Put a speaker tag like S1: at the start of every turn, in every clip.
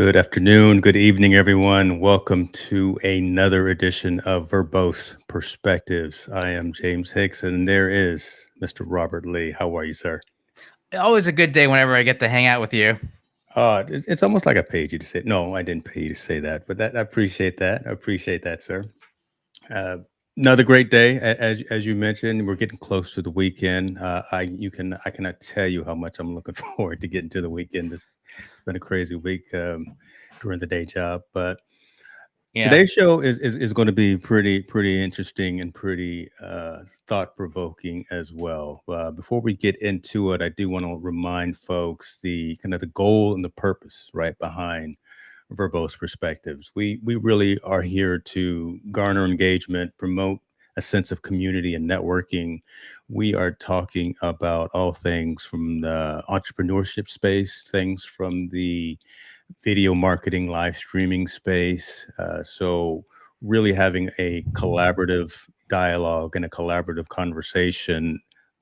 S1: Good afternoon, good evening, everyone. Welcome to another edition of Verbose Perspectives. I am James Hicks, and there is Mr. Robert Lee. How are you, sir?
S2: Always a good day whenever I get to hang out with you.
S1: It's almost like I paid you to say. No, I didn't pay you to say that, but I appreciate that. I appreciate that, sir. Uh, Another great day, as you mentioned. We're getting close to the weekend. I cannot tell you how much I'm looking forward to getting to the weekend. It's been a crazy week during the day job, but
S2: Yeah.
S1: today's show is going to be pretty interesting and pretty thought provoking as well. Before we get into it, I do want to remind folks the kind of the goal and the purpose right behind Verbose Perspectives. We really are here to garner engagement, promote a sense of community and networking. We are talking about all things from the entrepreneurship space, things from the video marketing, live streaming space. So, really having a collaborative dialogue and a collaborative conversation,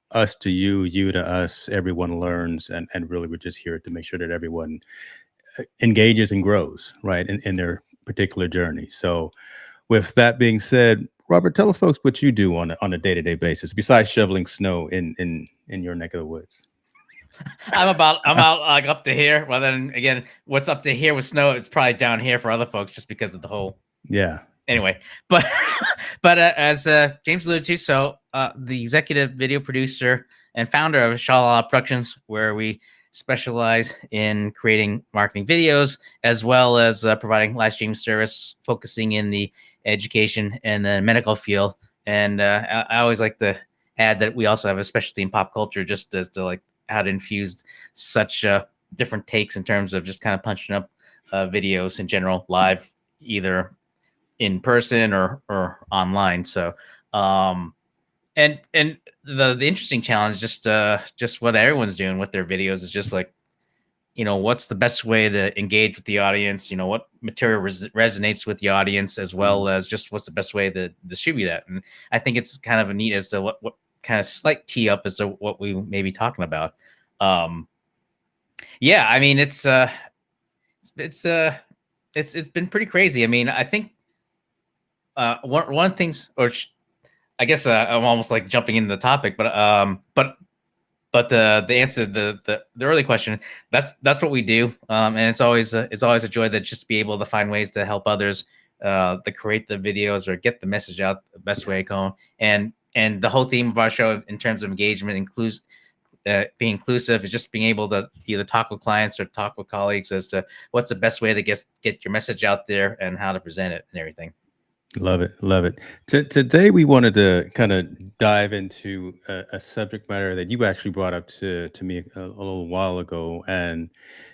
S1: us to you, you to us, everyone learns. And really, we're just here to make sure that everyone engages and grows, right, in their particular journey. So, with that being said, Robert, tell the folks what you do on a day-to-day basis besides shoveling snow in your neck of the woods.
S2: I'm out like up to here. Well, then again, what's up to here with snow, it's probably down here for other folks just because of the whole.
S1: Yeah.
S2: Anyway, but as James alluded to, so the executive video producer and founder of ShaLaLaLa Productions, where we specialize in creating marketing videos as well as providing live stream service, focusing in the education and the medical field. And I always like to add that we also have a specialty in pop culture, just as to like how to infuse such different takes in terms of just kind of punching up videos in general, live, either in person or online. So and the interesting challenge, just what everyone's doing with their videos, is just like, what's the best way to engage with the audience, what material resonates with the audience, as well as just what's the best way to distribute that. And I think it's kind of a neat as to what kind of slight tee up as to what we may be talking about. Yeah, I mean, it's been pretty crazy. I mean, I think one of the things, I guess I'm almost like jumping into the topic, but the answer to the early question, that's what we do, and it's always a joy to just be able to find ways to help others to create the videos or get the message out the best way going. And the whole theme of our show in terms of engagement includes being inclusive, is just being able to either talk with clients or talk with colleagues as to what's the best way to get your message out there and how to present it and everything.
S1: Love it, love it. Today, we wanted to kind of dive into a subject matter that you actually brought up to me a little while ago, and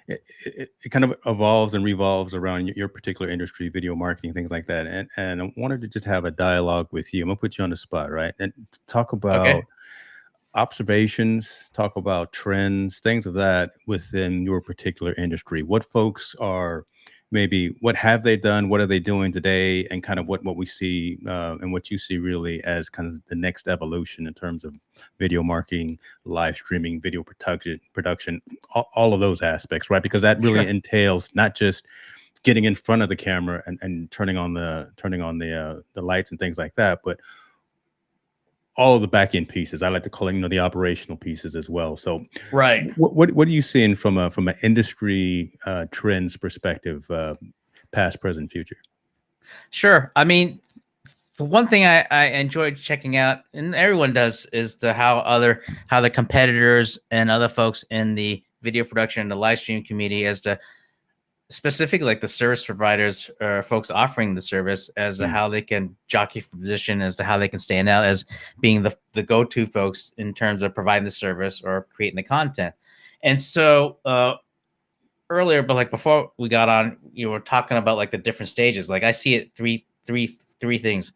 S1: it kind of evolves and revolves around your particular industry, video marketing, things like that. And I wanted to just have a dialogue with you. I'm gonna put you on the spot, right? And talk
S2: Okay.
S1: about observations, talk about trends, things of that within your particular industry. What folks are maybe what have they done, what are they doing today, and kind of what we see and what you see really as kind of the next evolution in terms of video marketing, live streaming, video production, all of those aspects, right? Because that really
S2: Sure.
S1: entails not just getting in front of the camera and turning on the lights and things like that, but all of the back end pieces. I like to call it, the operational pieces as well. So,
S2: Right.
S1: what are you seeing from an industry trends perspective, past, present, future?
S2: Sure. I mean, the one thing I enjoyed checking out, and everyone does, is how the competitors and other folks in the video production and the live stream community, as to specifically like the service providers or folks offering the service, as to
S1: Mm,
S2: how they can jockey for position, as to how they can stand out as being the go-to folks in terms of providing the service or creating the content. And so earlier, but like before we got on, you were talking about like the different stages. Like I see it three things.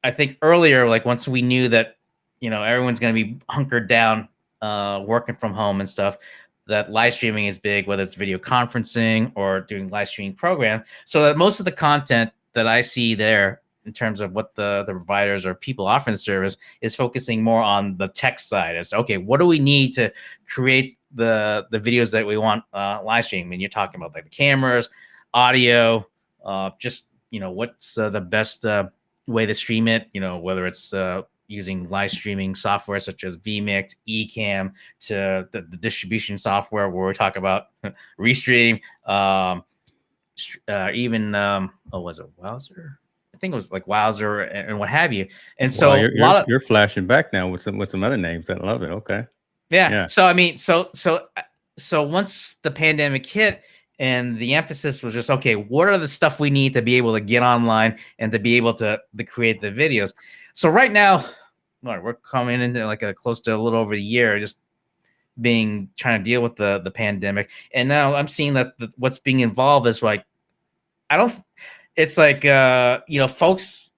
S2: I think earlier, like once we knew that, everyone's going to be hunkered down, working from home and stuff, that live streaming is big, whether it's video conferencing or doing live streaming program. So that most of the content that I see there in terms of what the providers or people offering the service is focusing more on the tech side as to, okay, what do we need to create the videos that we want live stream? And you're talking about like the cameras, audio, just, you know, what's the best way to stream it, you know, whether it's using live streaming software such as vMix, Ecamm, to the distribution software where we talk about Restream, even was it Wowzer? I think it was like Wowzer and what have you. And so
S1: well, you're flashing back now with some other names. I love it. Okay.
S2: Yeah. So I mean, so once the pandemic hit, and the emphasis was just, okay, what are the stuff we need to be able to get online and to be able to create the videos? So right now, we're coming into like close to a little over a year, just trying to deal with the pandemic. And now I'm seeing that what's being involved is like, it's like, you know, folks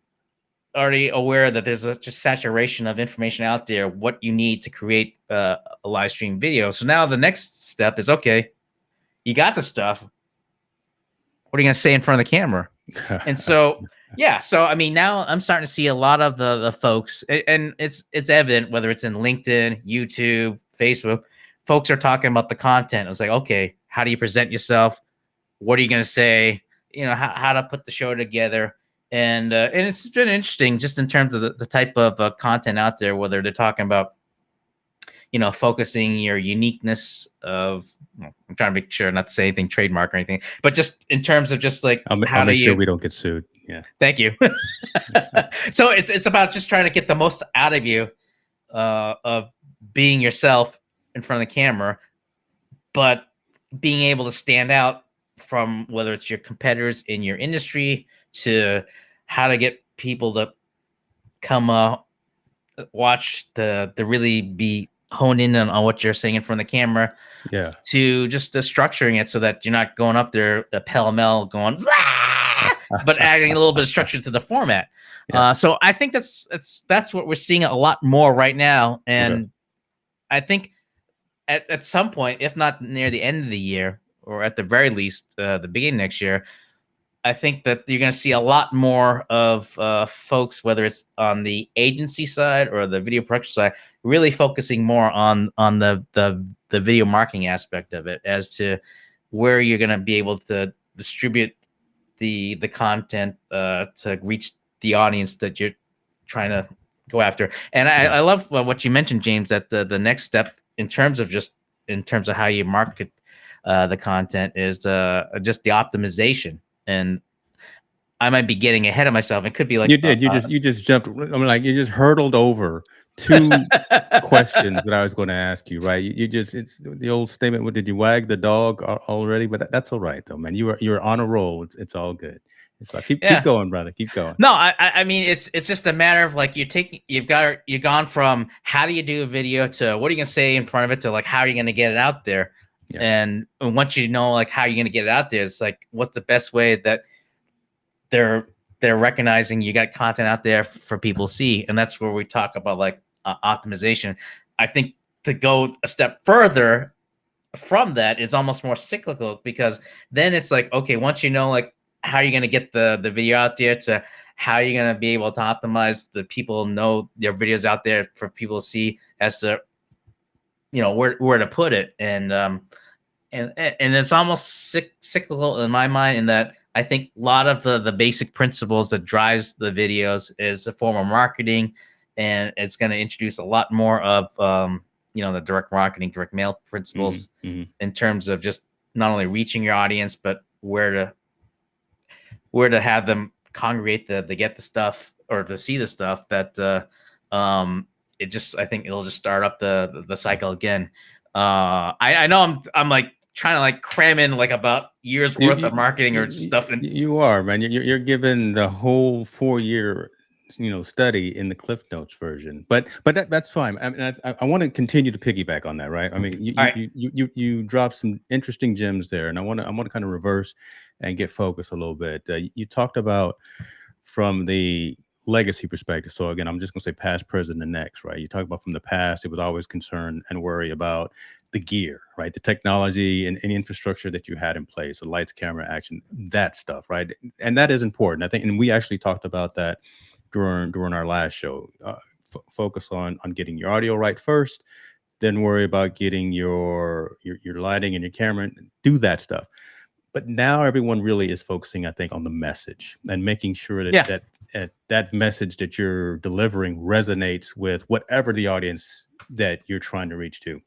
S2: already aware that there's just saturation of information out there, what you need to create a live stream video. So now the next step is, okay, you got the stuff. What are you going to say in front of the camera? And so, yeah. So, I mean, now I'm starting to see a lot of the folks, and it's evident, whether it's in LinkedIn, YouTube, Facebook, folks are talking about the content. It's like, okay, how do you present yourself? What are you going to say? You know, how to put the show together. And it's been interesting just in terms of the type of content out there, whether they're talking about, you know, focusing your uniqueness of, I'm trying to make sure not to say anything trademark or anything, but just in terms of just like,
S1: I'll make sure we don't get sued. Yeah.
S2: Thank you. So it's about just trying to get the most out of you, of being yourself in front of the camera, but being able to stand out from whether it's your competitors in your industry to how to get people to come watch the really be honed in on what you're saying in front of the camera.
S1: Yeah.
S2: To just structuring it so that you're not going up there pell-mell going, but adding a little bit of structure to the format. Yeah. So I think that's what we're seeing a lot more right now. And I think at some point, if not near the end of the year, or at the very least the beginning next year, I think that you're going to see a lot more of folks, whether it's on the agency side or the video production side, really focusing more on the video marketing aspect of it, as to where you're going to be able to distribute the content to reach the audience that you're trying to go after. And I love what you mentioned, James, that the next step in terms of how you market the content is just the optimization. And I might be getting ahead of myself. It could be like
S1: you did. You just jumped. I'm like, you just hurtled over two questions that I was going to ask you. Right? It's the old statement. What did you wag the dog already? But that's all right, though, man. You're on a roll. It's all good. It's like keep going, brother. Keep going.
S2: No, I mean it's just a matter of like you've gone from how do you do a video to what are you gonna say in front of it to like how are you gonna get it out there. Yeah. And once you know like how you're gonna get it out there, it's like what's the best way that they're recognizing you got content out there for people to see. And that's where we talk about like optimization. I think to go a step further from that is almost more cyclical, because then it's like, okay, once you know like how you're gonna get the video out there to how you're gonna be able to optimize the people know their videos out there for people to see, as to you know where to put it. And it's almost cyclical in my mind, in that I think a lot of the basic principles that drives the videos is a form of marketing, and it's going to introduce a lot more of the direct marketing, direct mail principles, in terms of just not only reaching your audience, but where to have them congregate to get the stuff or to see the stuff that I think it'll just start up the cycle again. I know I'm like trying to like cram in like about years worth of marketing or stuff. And
S1: you are, man. You're given the whole 4-year study in the Cliff Notes version, but that's fine. I mean, I want to continue to piggyback on that, right? I mean, you dropped some interesting gems there, and I want to kind of reverse and get focused a little bit. You talked about from the legacy perspective. So again, I'm just going to say past, present, and next, right? You talk about from the past, it was always concern and worry about the gear, right? The technology and any infrastructure that you had in place, the lights, camera, action, that stuff, right? And that is important, I think. And we actually talked about that during our last show. Focus on getting your audio right first, then worry about getting your lighting and your camera. Do that stuff. But now everyone really is focusing, I think, on the message and making sure that
S2: Yeah.
S1: that message that you're delivering resonates with whatever the audience that you're trying to reach to.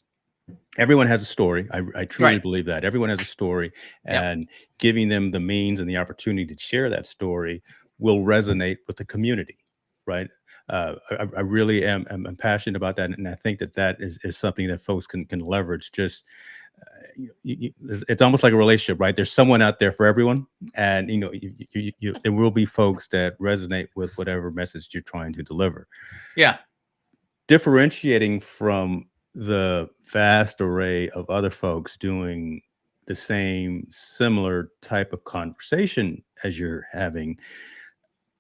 S1: Everyone has a story. I truly
S2: Right.
S1: believe that everyone has a story,
S2: Yep.
S1: and giving them the means and the opportunity to share that story will resonate with the community, right? I really am passionate about that, and I think that is something that folks can leverage. Just it's almost like a relationship, right? There's someone out there for everyone, and there will be folks that resonate with whatever message you're trying to deliver.
S2: Yeah.
S1: Differentiating from the vast array of other folks doing the same similar type of conversation as you're having,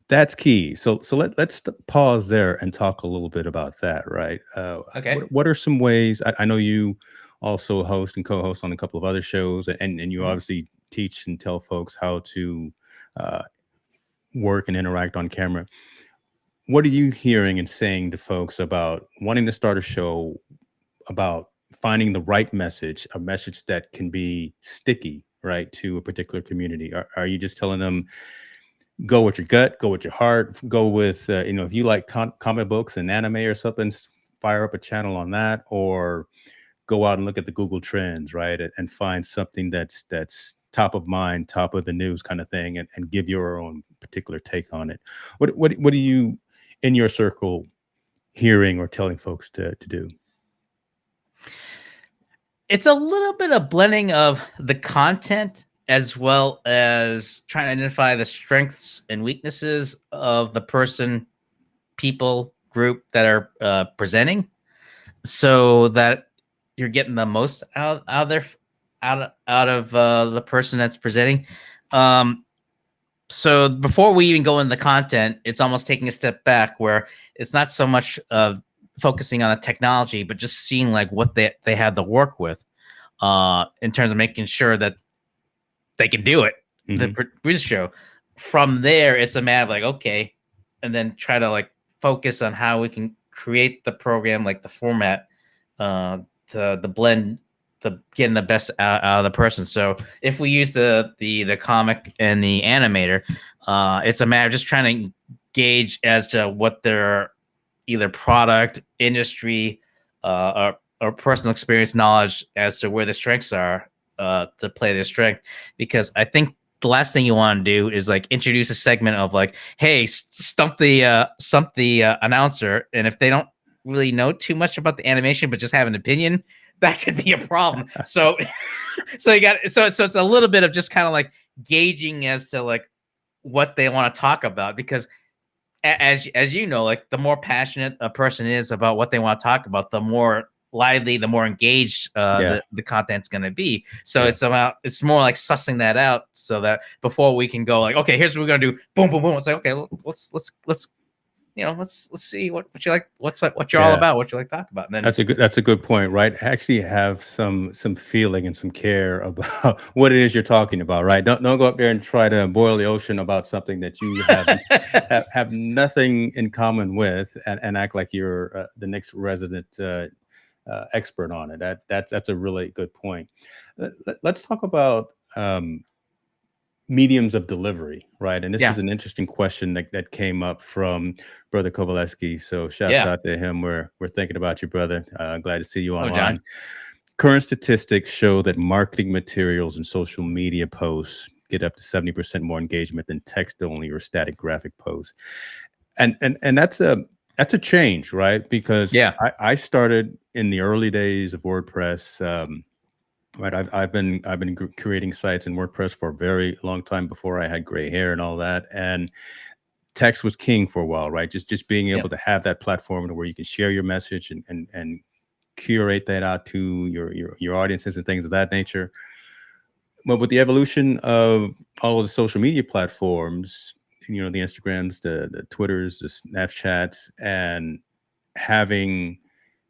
S1: that's key. So let's pause there and talk a little bit about that, right?
S2: Okay.
S1: What are some ways? I know you also host and co-host on a couple of other shows, and you
S2: Mhm.
S1: obviously teach and tell folks how to uh, work and interact on camera. What are you hearing and saying to folks about wanting to start a show, about finding the right message, a message that can be sticky, right, to a particular community? Are you just telling them go with your gut, go with your heart, go with if you like comic books and anime or something, fire up a channel on that, or go out and look at the Google Trends, right, and find something that's top of mind, top of the news kind of thing, and give your own particular take on it? What are you in your circle hearing or telling folks to do?
S2: It's a little bit of blending of the content as well as trying to identify the strengths and weaknesses of the person, people, group that are presenting, so that you're getting the most out of their out of the person that's presenting. Um, so before we even go into the content, it's almost taking a step back where it's not so much focusing on the technology, but just seeing like what they have to work with in terms of making sure that they can do it. The
S1: Hmm.
S2: producer show. From there, it's a matter of like, okay, and then try to like focus on how we can create the program, like the format, the blend, the getting the best out of the person. So if we use the comic and the animator, it's a matter of just trying to gauge as to what their either product, industry, or personal experience knowledge as to where the strengths are to play their strength. Because I think the last thing you want to do is like introduce a segment of like, hey, stump the announcer, and if they don't really know too much about the animation but just have an opinion, that could be a problem. So so you got so it's a little bit of just kind of like gauging as to like what they want to talk about, because as you know, like the more passionate a person is about what they want to talk about, the more lively, the more engaged
S1: Yeah,
S2: the content's going to be. So
S1: yeah.
S2: it's more like sussing that out so that before we can go like, okay, here's what we're going to do. Boom, boom, boom. It's like, okay, let's let's see what you like, what's like, what you're all
S1: Yeah.
S2: about, what you like to talk about. And then
S1: That's a good point, right? Actually have some feeling and some care about what it is you're talking about, right? Don't go up there and try to boil the ocean about something that you have nothing in common with, and act like you're the next resident expert on it. That's a really good point. Let's talk about mediums of delivery, right? And this
S2: yeah,
S1: is an interesting question that came up from Brother Kowaleski. So shouts
S2: yeah.
S1: out to him. We're thinking about you, brother. Glad to see you
S2: Oh, John.
S1: online. Current statistics show that marketing materials and social media posts get up to 70% more engagement than text only or static graphic posts. And that's a change, right? Because
S2: Yeah,
S1: I started in the early days of WordPress. Right, I've been creating sites in WordPress for a very long time before I had gray hair and all that, and text was king for a while, right? Just being
S2: yeah,
S1: able to have that platform to where you can share your message and curate that out to your audiences and things of that nature. But with the evolution of all of the social media platforms, the Instagrams, the Twitters, the Snapchats, and having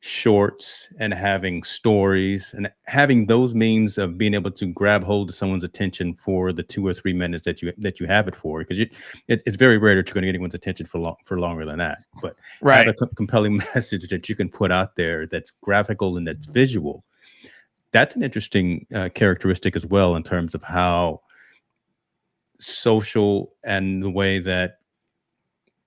S1: shorts and having stories and having those means of being able to grab hold of someone's attention for the 2 or 3 minutes that you have it for, because it's very rare that you're going to get anyone's attention for longer than that. But have
S2: Right.
S1: a compelling message that you can put out there that's graphical and that's visual. That's an interesting characteristic as well in terms of how social and the way that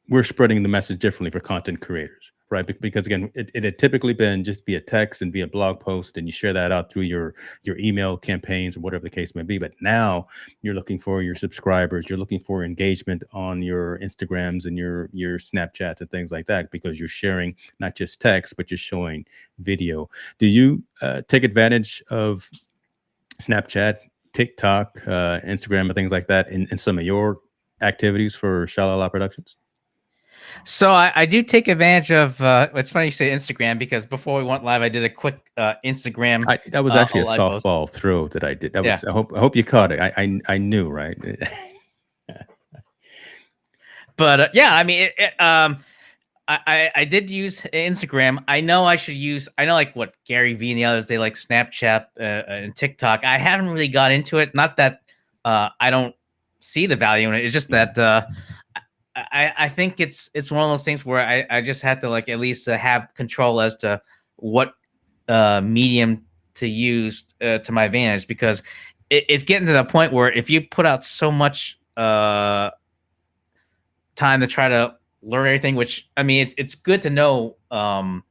S1: we're spreading the message differently for content creators, right? Because again, it had typically been just via text and via blog post, and you share that out through your email campaigns or whatever the case may be. But now you're looking for your subscribers, you're looking for engagement on your Instagrams and your Snapchats and things like that, because you're sharing not just text, but you're showing video. Do you take advantage of Snapchat, TikTok, Instagram, and things like that in some of your activities for ShaLaLaLa Productions?
S2: So I do take advantage of. It's funny you say Instagram, because before we went live, I did a quick Instagram.
S1: That was actually a
S2: live post.
S1: softball throw that I did. That
S2: Yeah.
S1: was. I hope you caught it. I knew, right?
S2: But yeah, I mean, I did use Instagram. I know I should use. I know, like, what Gary Vee and the others, they like Snapchat and TikTok. I haven't really got into it. Not that I don't see the value in it. It's just that I think it's one of those things where I just have to, like, at least have control as to what medium to use to my advantage, because it's getting to the point where if you put out so much time to try to learn everything, which, I mean, it's good to know. I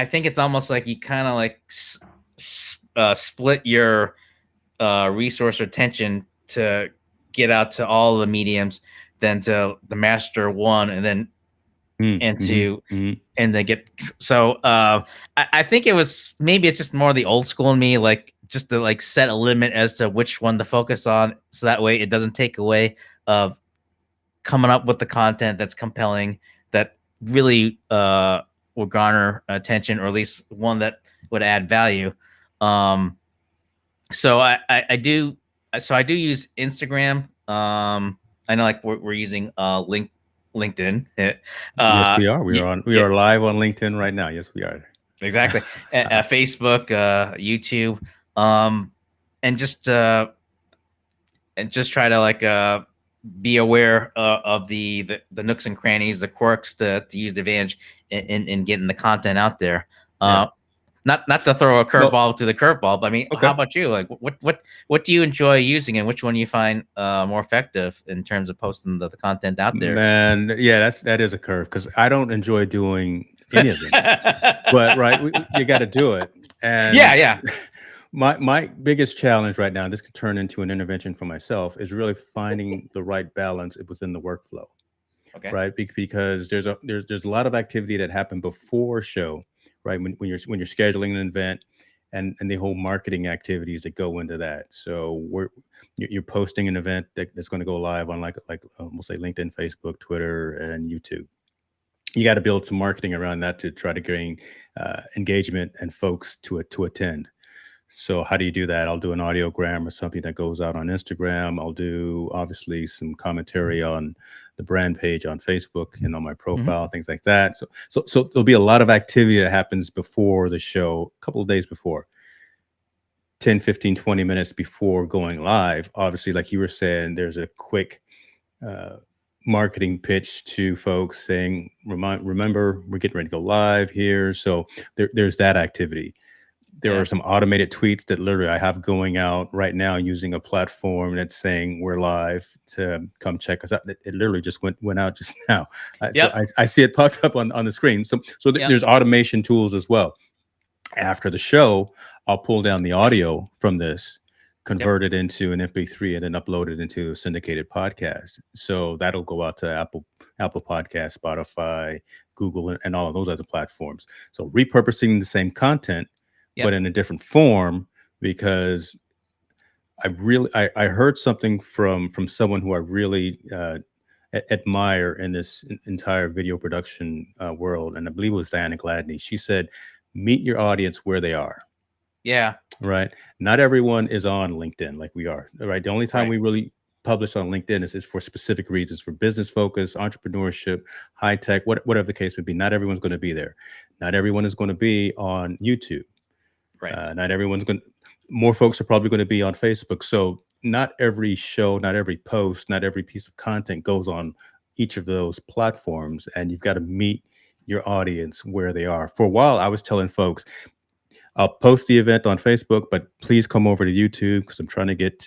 S2: think it's almost like you kind of like split your resource or attention to get out to all the mediums, then to the master one, and then and then get. So I think maybe it's just more the old school in me, like, just to, like, set a limit as to which one to focus on, so that way it doesn't take away of coming up with the content that's compelling, that really will garner attention, or at least one that would add value. So I do use Instagram. I know, like, we're using LinkedIn.
S1: Yes, we are. We are live on LinkedIn right now. Yes, we are.
S2: Exactly. Facebook, YouTube, and just try to, like, be aware of the nooks and crannies, the quirks, to use the advantage in getting the content out there. Not to throw a curveball to the curveball, but I mean, how about you? Like, what do you enjoy using, and which one you find more effective in terms of posting the content out there?
S1: Man, yeah, that is a curve, because I don't enjoy doing any of them. But right, you got to do it. And
S2: yeah.
S1: My biggest challenge right now, and this could turn into an intervention for myself, is really finding the right balance within the workflow.
S2: Okay.
S1: Right, because there's a lot of activity that happened before show, right? When you're scheduling an event, and the whole marketing activities that go into that. So you're posting an event that's going to go live on, like we'll say LinkedIn, Facebook, Twitter, and YouTube. You got to build some marketing around that to try to gain engagement and folks to attend. So how do you do that? I'll do an audiogram or something that goes out on Instagram. I'll do, obviously, some commentary on the brand page on Facebook and on my profile, things like that. So there'll be a lot of activity that happens before the show, a couple of days before, 10, 15, 20 minutes before going live. Obviously, like you were saying, there's a quick marketing pitch to folks saying, remember, we're getting ready to go live here. So there's that activity. There are some automated tweets that literally I have going out right now using a platform that's saying we're live, to come check us out. It literally just went out just now. So I see it popped up on the screen. So there's automation tools as well. After the show, I'll pull down the audio from this, convert it into an MP3, and then upload it into a syndicated podcast. So that'll go out to Apple Podcasts, Spotify, Google, and all of those other platforms. So repurposing the same content, but in a different form, because I heard something from someone who I really admire in this entire video production world, and I believe it was Diana Gladney. She said, meet your audience where they are.
S2: Yeah.
S1: Right. Not everyone is on LinkedIn like we are. Right. The only time we really publish on LinkedIn is for specific reasons, for business focus, entrepreneurship, high tech, whatever the case may be. Not everyone's going to be there. Not everyone is going to be on YouTube.
S2: Right.
S1: Not everyone's going. More folks are probably going to be on Facebook. So not every show, not every post, not every piece of content goes on each of those platforms, and you've got to meet your audience where they are. For a while, I was telling folks, I'll post the event on Facebook, but please come over to YouTube because I'm trying to get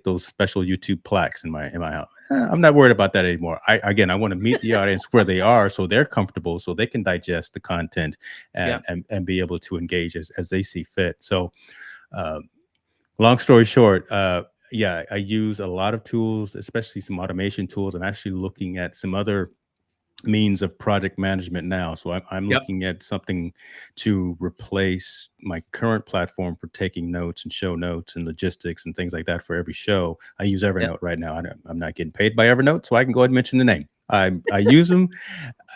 S1: those special YouTube plaques in my house. I'm not worried about that anymore. I want to meet the audience where they are, so they're comfortable, so they can digest the content and be able to engage as they see fit. So, long story short, I use a lot of tools, especially some automation tools. I'm actually looking at some other means of project management now. So I'm looking at something to replace my current platform for taking notes and show notes and logistics and things like that for every show. I use Evernote right now. I'm not getting paid by Evernote, so I can go ahead and mention the name. I use them,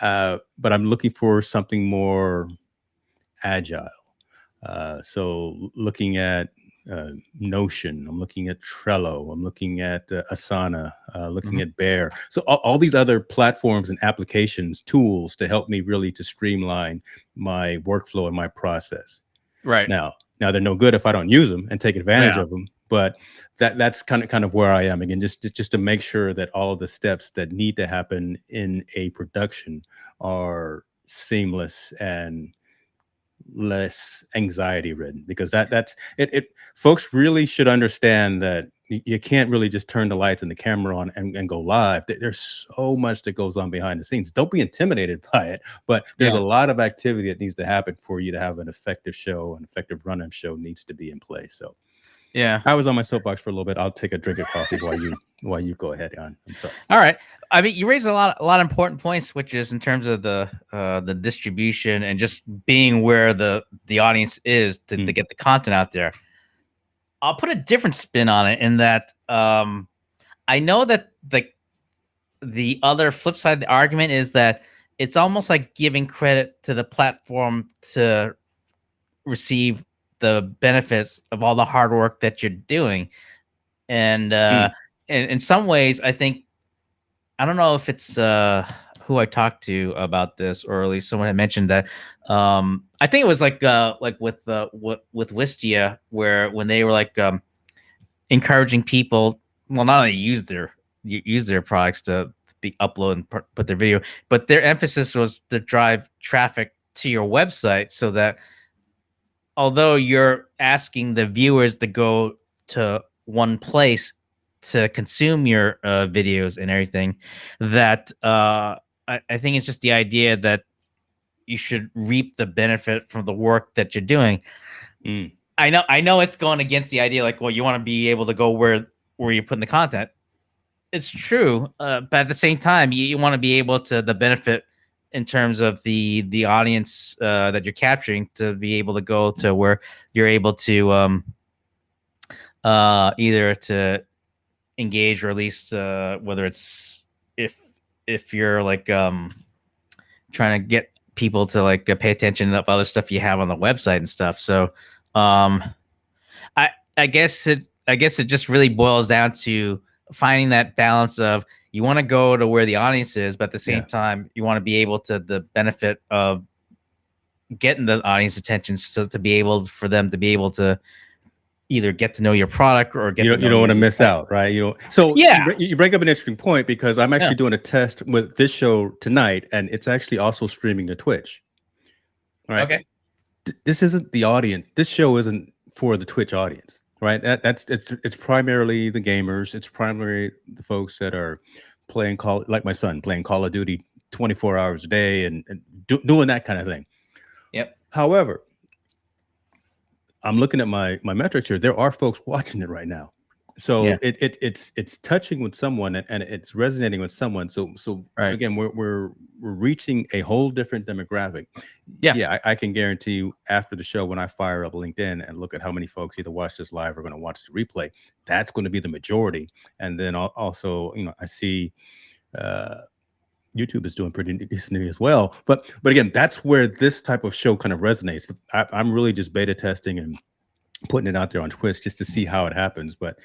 S1: but I'm looking for something more agile. So looking at Notion, I'm looking at Trello, I'm looking at Asana, looking at Bear. So all these other platforms and applications, tools to help me really to streamline my workflow and my process.
S2: Right.
S1: Now they're no good if I don't use them and take advantage of them. But that's kind of where I am. Again, just to make sure that all of the steps that need to happen in a production are seamless and less anxiety ridden, because that's it. Folks really should understand that you can't really just turn the lights and the camera on and go live. There's so much that goes on behind the scenes. Don't be intimidated by it, but there's a lot of activity that needs to happen for you to have an effective show. An effective run-up show needs to be in place. So I was on my soapbox for a little bit. I'll take a drink of coffee while you go ahead on. I'm sorry.
S2: All right. I mean, you raised a lot of important points, which is in terms of the distribution and just being where the audience is to get the content out there. I'll put a different spin on it in that I know that the other flip side of the argument is that it's almost like giving credit to the platform to receive the benefits of all the hard work that you're doing. And in some ways, I think, I don't know if it's who I talked to about this, or at least someone had mentioned that. I think it was like with Wistia, where when they were like encouraging people, well, not only use their products to be upload and put their video, but their emphasis was to drive traffic to your website, so that although you're asking the viewers to go to one place to consume your videos and everything, that I think it's just the idea that you should reap the benefit from the work that you're doing. I know it's going against the idea, like, well, you want to be able to go where you're putting the content. It's true, but at the same time, you want to be able to the benefit in terms of the audience that you're capturing, to be able to go to where you're able to either to engage, or at least whether it's if you're like trying to get people to like pay attention to other stuff you have on the website and stuff. So I guess it just really boils down to finding that balance of, you want to go to where the audience is, but at the same time, you want to be able to the benefit of getting the audience attention, so to be able for them to be able to either get to know your product or get
S1: you don't want to miss out, right? So you bring up an interesting point, because I'm actually doing a test with this show tonight, and it's actually also streaming to Twitch. Right?
S2: Okay.
S1: This isn't the audience. This show isn't for the Twitch audience, right? It's primarily the gamers. It's primarily the folks that are playing like my son, playing Call of Duty 24 hours a day and doing that kind of thing.
S2: Yep.
S1: However, I'm looking at my metrics here. There are folks watching it right now. So it's touching with someone, and it's resonating with someone. So again, we're reaching a whole different demographic. I can guarantee you, after the show, when I fire up LinkedIn and look at how many folks either watch this live or going to watch the replay, that's going to be the majority. And then also, I see YouTube is doing pretty decently as well. But again, that's where this type of show kind of resonates. I'm really just beta testing and putting it out there on Twitch just to see how it happens. But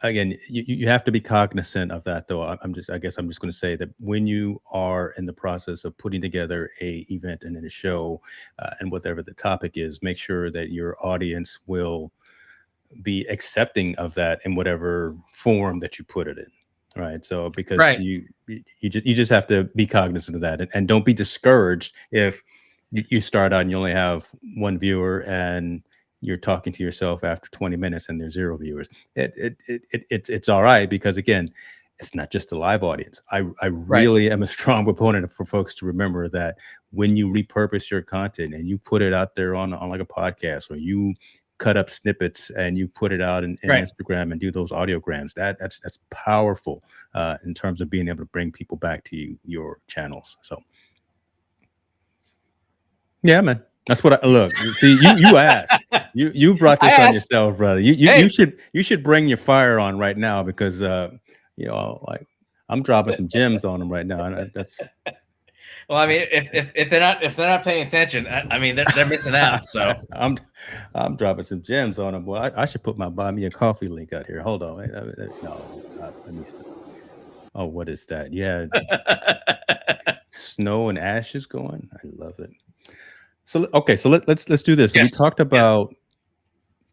S1: again, you have to be cognizant of that, though. I guess I'm just going to say that when you are in the process of putting together a event and a show, and whatever the topic is, make sure that your audience will be accepting of that in whatever form that you put it in. Right. So because
S2: Right.
S1: you just have to be cognizant of that, and don't be discouraged if you start out and you only have one viewer and you're talking to yourself after 20 minutes and there's 0 viewers. It's all right, because again, it's not just a live audience. I
S2: Right.
S1: really am a strong proponent for folks to remember that when you repurpose your content and you put it out there on like a podcast, or you cut up snippets and you put it out in
S2: Right.
S1: Instagram and do those audiograms, that's powerful in terms of being able to bring people back to your channels. So yeah, man. That's what I look. See, you asked. You brought
S2: I
S1: this on
S2: asked.
S1: yourself, brother.
S2: Hey.
S1: You should bring your fire on right now, because like I'm dropping some gems on them right now, and that's
S2: Well, I mean, if they're not paying attention, I mean, they're missing out. So
S1: I'm dropping some gems on them. Boy, I should put my buy me a coffee link out here. Hold on. No, let me stop. Oh, what is that? Yeah, snow and ashes going. I love it. So okay, so let's do this. So we
S2: yes,
S1: talked
S2: yes,
S1: about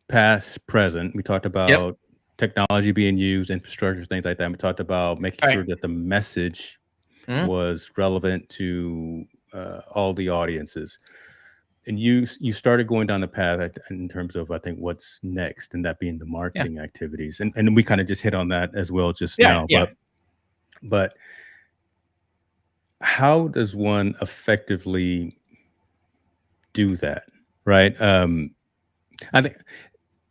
S1: past, present. We talked
S2: yep.
S1: about technology being used, infrastructure, things like that. We talked about making
S2: All
S1: sure
S2: right.
S1: that the message
S2: Mhm.
S1: was relevant to all the audiences. And you started going down the path in terms of, I think, what's next, and that being the
S2: Yeah,
S1: marketing activities. And we kind of just hit on that as well just
S2: yeah,
S1: now.
S2: yeah.
S1: But how does one effectively do that? Right. I think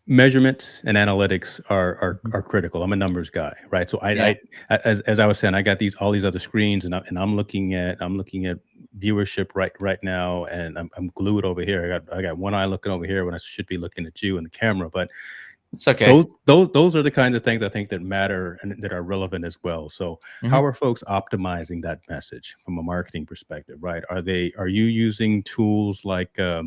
S1: measurements and analytics are critical. I'm a numbers guy, right? So
S2: Yeah.
S1: as I was saying, I got all these other screens, and I'm looking at viewership right now, and I'm glued over here. I got one eye looking over here when I should be looking at you in the camera. But
S2: It's okay.
S1: those are the kinds of things I think that matter and that are relevant as well. So how
S2: Mhm.
S1: are folks optimizing that message from a marketing perspective, right? Are you using tools like I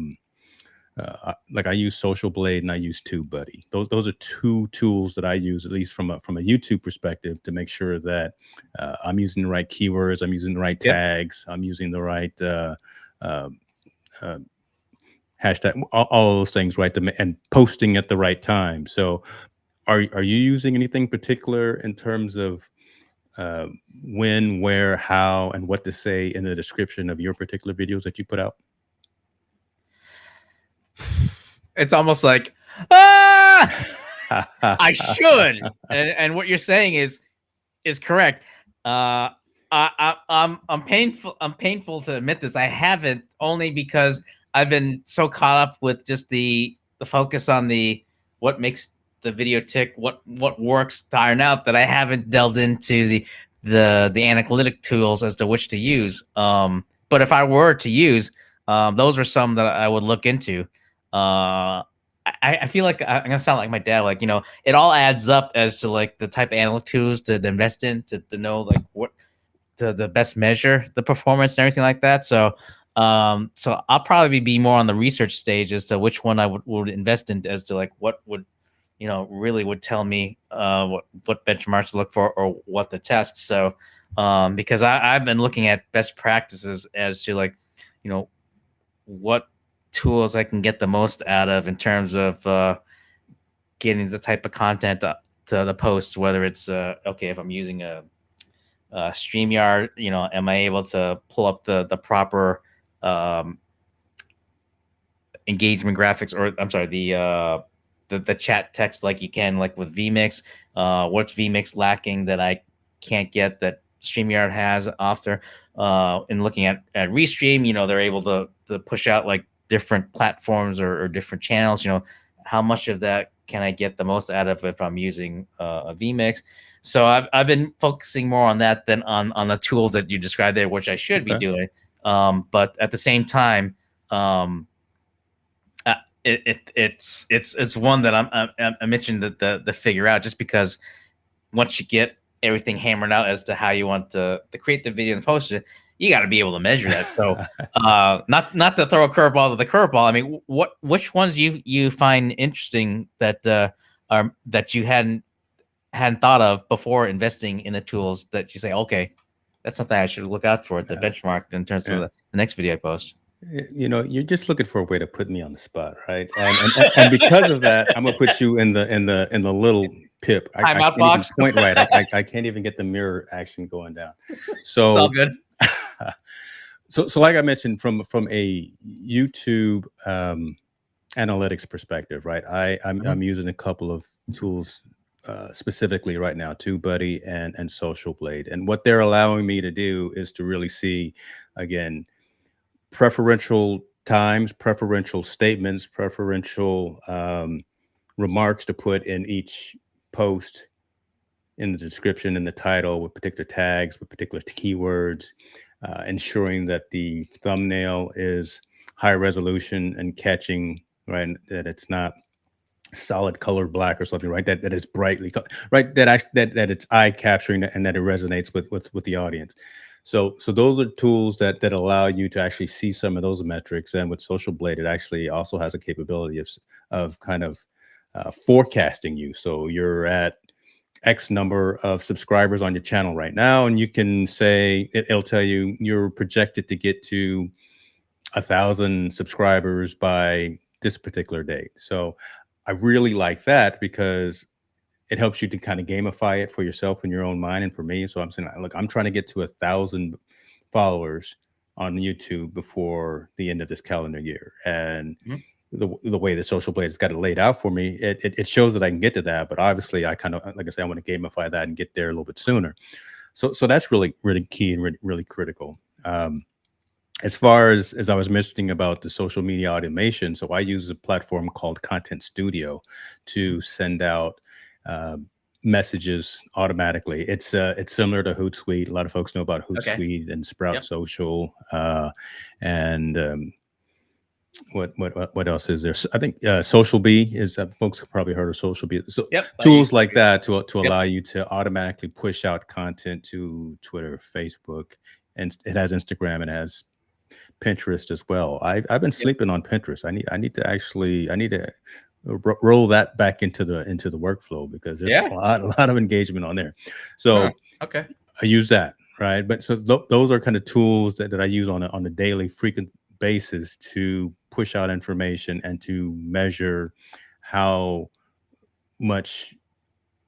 S1: use Social Blade and I use TubeBuddy. Those are two tools that I use, at least from a YouTube perspective, to make sure that I'm using the right keywords, I'm using the right
S2: Yep.
S1: tags, I'm using the right uh, uh, hashtag, all those things, right? And posting at the right time. So, are you using anything particular in terms of uh, when, where, how, and what to say in the description of your particular videos that you put out?
S2: It's almost like, ah, I should. And what you're saying is correct. I'm painful. I'm painful to admit this. I haven't, only because I've been so caught up with just the focus on the what makes the video tick, what works to iron out, that I haven't delved into the analytic tools as to which to use. But if I were to use, those are some that I would look into. I feel like I'm gonna sound like my dad, like, it all adds up as to like the type of analytic tools to invest in, to know like what the best measure the performance and everything like that. So I'll probably be more on the research stage as to which one I would invest in, as to like what would, really would tell me what benchmarks to look for, or what to test. So because I've been looking at best practices as to like, what tools I can get the most out of in terms of getting the type of content to the post, whether it's okay, if I'm using a StreamYard, am I able to pull up the proper um, engagement graphics, or I'm sorry, the chat text, like you can, like with vMix. What's vMix lacking that I can't get that StreamYard has after? In looking at Restream, they're able to push out like different platforms, or different channels. How much of that can I get the most out of if I'm using a vMix? So I've been focusing more on that than on the tools that you described there, which I should be
S1: Okay.
S2: doing. But at the same time, um, it's one that I'm itching to figure out, just because once you get everything hammered out as to how you want to create the video and post it, you got to be able to measure that. So not to throw a curveball to the curveball. I mean, which ones you find interesting that are that you hadn't hadn't thought of before investing in the tools that you say, okay, that's something I should look out for, the benchmark in terms of the next video I post.
S1: You're just looking for a way to put me on the spot, right? And because of that, I'm gonna put you in the little pip. I
S2: Timeout
S1: can't even
S2: box.
S1: point right. I can't even get the mirror action going down.
S2: It's all
S1: So
S2: good.
S1: so like I mentioned, from a YouTube analytics perspective, right? I'm using a couple of tools specifically right now, TubeBuddy and Social Blade, and what they're allowing me to do is to really see, again, preferential times, preferential statements, preferential remarks to put in each post, in the description, in the title, with particular tags, with particular keywords, ensuring that the thumbnail is high resolution and catching, right? That it's not solid colored black or something, right? That is brightly, right? That it's eye capturing and that it resonates with the audience. So those are tools that allow you to actually see some of those metrics. And with Social Blade, it actually also has a capability of kind of forecasting you. So you're at X number of subscribers on your channel right now, and you can say it'll tell you you're projected to get to 1,000 subscribers by this particular date. So I really like that because it helps you to kind of gamify it for yourself in your own mind and for me. So I'm saying, look, I'm trying to get to 1,000 followers on YouTube before the end of this calendar year. And the way the Social Blade has got it laid out for me, it shows that I can get to that. But obviously, I kind of, like I say, I want to gamify that and get there a little bit sooner. So that's really, really key and really, really critical. As far as I was mentioning about the social media automation, so I use a platform called Content Studio to send out messages automatically. It's similar to Hootsuite. A lot of folks know about Hootsuite and Sprout Social, and what else is there? I think Social Bee is that folks have probably heard of Social Bee. So tools like that to allow you to automatically push out content to Twitter, Facebook, and it has Instagram, and it has Pinterest as well. I've been sleeping on Pinterest. I need to roll that back into the workflow because there's a lot of engagement on there. So
S2: I
S1: use that, right? But so those are kind of tools that I use on a daily, frequent basis to push out information and to measure how much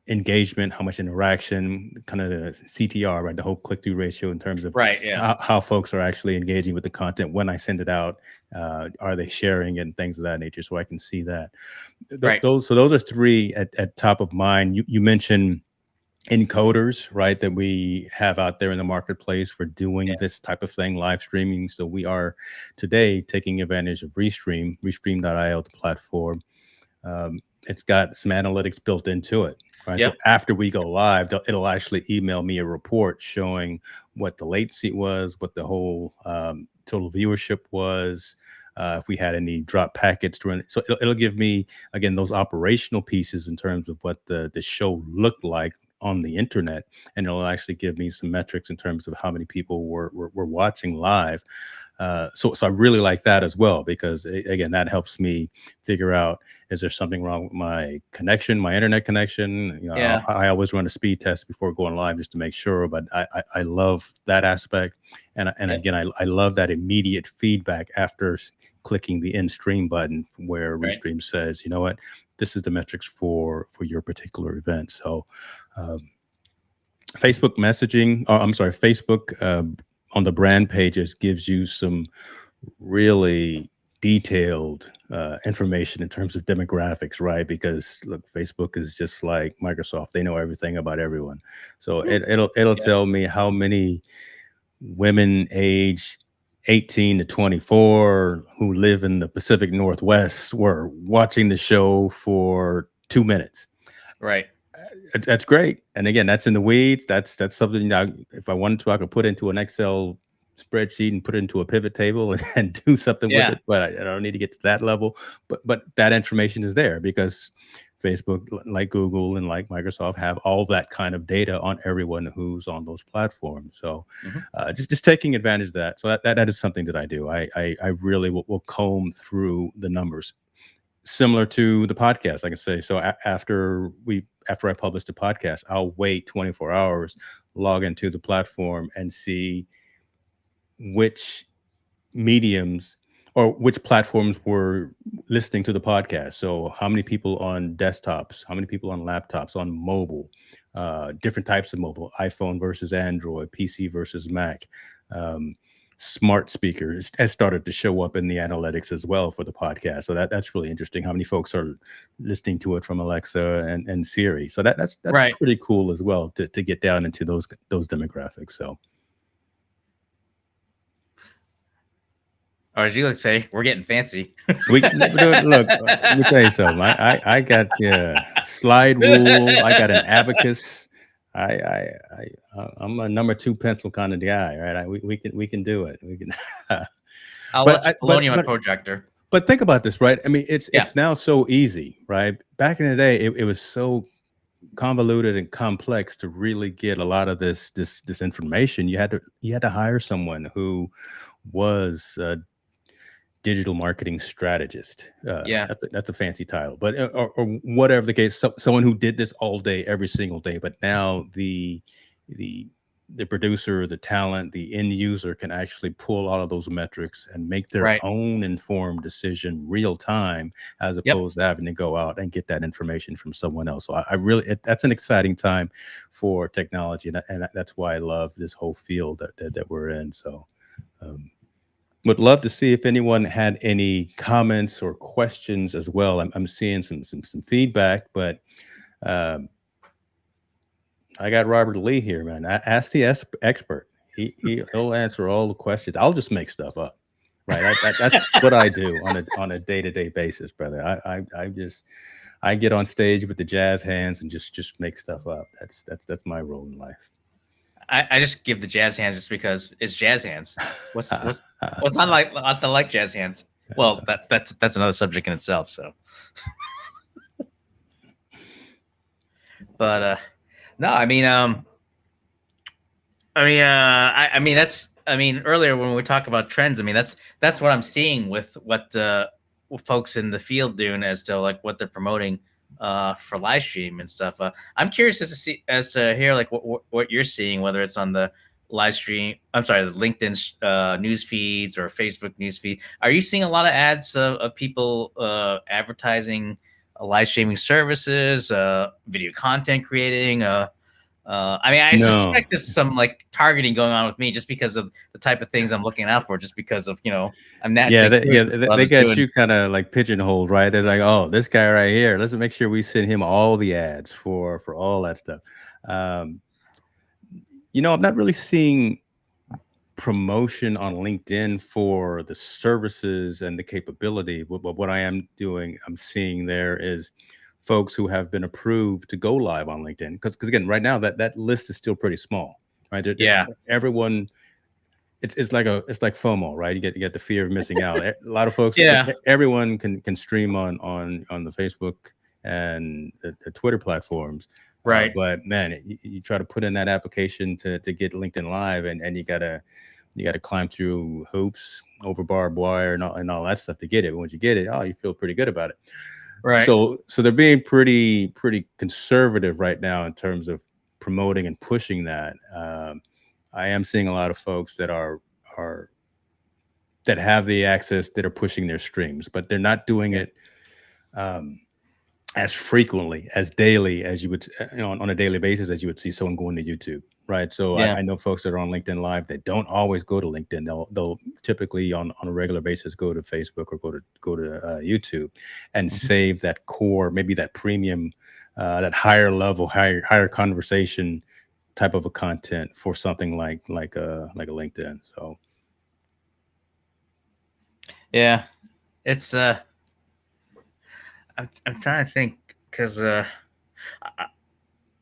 S1: engagement, how much interaction, kind of the CTR, right? The whole click-through ratio in terms of how folks are actually engaging with the content when I send it out. Are they sharing and things of that nature? So I can see that. Those are three at top of mind. You mentioned encoders, right, that we have out there in the marketplace for doing this type of thing, live streaming. So we are today taking advantage of Restream.io, the platform. It's got some analytics built into it. Right. So after we go live, it'll actually email me a report showing what the latency was, what the whole total viewership was, if we had any drop packets during it. So it'll give me, again, those operational pieces in terms of what the show looked like on the internet, and it'll actually give me some metrics in terms of how many people were watching live. So I really like that as well, because again, that helps me figure out, is there something wrong with my connection, my internet connection? You know, I always run a speed test before going live just to make sure, but I love that aspect. And again, I love that immediate feedback after clicking the end stream button where Restream says, you know what, this is the metrics for your particular event. So Facebook messaging, Facebook on the brand pages gives you some really detailed information in terms of demographics, right? Because look, Facebook is just like Microsoft; they know everything about everyone. So it'll tell me how many women age 18 to 24 who live in the Pacific Northwest were watching the show for 2 minutes.
S2: Right.
S1: That's great. And again, that's in the weeds. That's something that if I wanted to, I could put into an Excel spreadsheet and put it into a pivot table and do something with it. But I don't need to get to that level. But that information is there because Facebook, like Google and like Microsoft, have all that kind of data on everyone who's on those platforms. So just taking advantage of that. So that is something that I do. I really will comb through the numbers. similar to the podcast, I can say. So after I publish the podcast, I'll wait 24 hours, log into the platform, and see which mediums or which platforms were listening to the podcast. So how many people on desktops, how many people on laptops, on mobile, different types of mobile, iPhone versus Android, PC versus Mac. Um, Smart speakers has started to show up in the analytics as well for the podcast. So that's really interesting. How many folks are listening to it from Alexa and Siri? So that's
S2: Right.
S1: pretty cool as well to get down into those demographics. So
S2: Or as you like to say, we're getting fancy.
S1: look. Let me tell you something. I got slide rule. I got an abacus. I'm a number two pencil kind of guy, right? We can do it. We can.
S2: I'll
S1: but
S2: let you
S1: I,
S2: baloney on my projector.
S1: but think about this, right? I mean,
S2: Yeah.
S1: it's now so easy, right? Back in the day, it was so convoluted and complex to really get a lot of this information. You had to hire someone who was digital marketing strategist.
S2: Yeah.
S1: That's a fancy title, but or whatever the case, someone who did this all day, every single day. But now the the producer, the talent, the end user can actually pull all of those metrics and make their
S2: Right.
S1: own informed decision real time, as
S2: Yep.
S1: opposed to having to go out and get that information from someone else. So I really, that's an exciting time for technology, and that's why I love this whole field that we're in. So. Um, would love to see if anyone had any comments or questions as well. I'm seeing some feedback, but um, I got Robert Lee here, man. Ask the expert. He'll answer all the questions. I'll just make stuff up, right? That's what I do on a day-to-day basis, brother. I get on stage with the jazz hands and just make stuff up. That's my role in life.
S2: I just give the jazz hands just because it's jazz hands. What's not like jazz hands? Well, that's another subject in itself. So, but no, I mean earlier when we talk about trends, I mean that's what I'm seeing with what folks in the field doing as to like what they're promoting for live stream and stuff. I'm curious as to hear like what you're seeing, whether it's on the live stream. I'm sorry, the LinkedIn news feeds or Facebook news feed. Are you seeing a lot of ads of people advertising live streaming services, video content creating? I mean, I
S1: No.
S2: suspect there's some like targeting going on with me just because of the type of things I'm looking out for, just because of, I'm
S1: Yeah,
S2: naturally curious what
S1: they
S2: others
S1: got
S2: doing.
S1: you kind of like pigeonholed, right? They're like, oh, this guy right here. Let's make sure we send him all the ads for all that stuff. Um, I'm not really seeing promotion on LinkedIn for the services and the capability. But what I am doing, I'm seeing there is folks who have been approved to go live on LinkedIn. Because again, right now that list is still pretty small, right?
S2: Yeah.
S1: Everyone. It's like FOMO, right? You get the fear of missing out. A lot of folks,
S2: Yeah.
S1: everyone can stream on the Facebook and the Twitter platforms.
S2: Right.
S1: But man, you try to put in that application to get LinkedIn Live, and you gotta climb through hoops, over barbed wire, and all that stuff to get it. But once you get it, oh, you feel pretty good about it.
S2: Right.
S1: So they're being pretty conservative right now in terms of promoting and pushing that. I am seeing a lot of folks are that have the access that are pushing their streams, but they're not doing it um, as frequently, as daily as you would, on a daily basis, as you would see someone going to YouTube, right? So
S2: Yeah.
S1: I know folks that are on LinkedIn Live that don't always go to LinkedIn. They'll typically on a regular basis go to Facebook or go to YouTube and
S2: Mhm.
S1: save that core, maybe that premium, that higher level, higher conversation type of a content for something like a LinkedIn. So
S2: Yeah. It's I'm trying to think because I,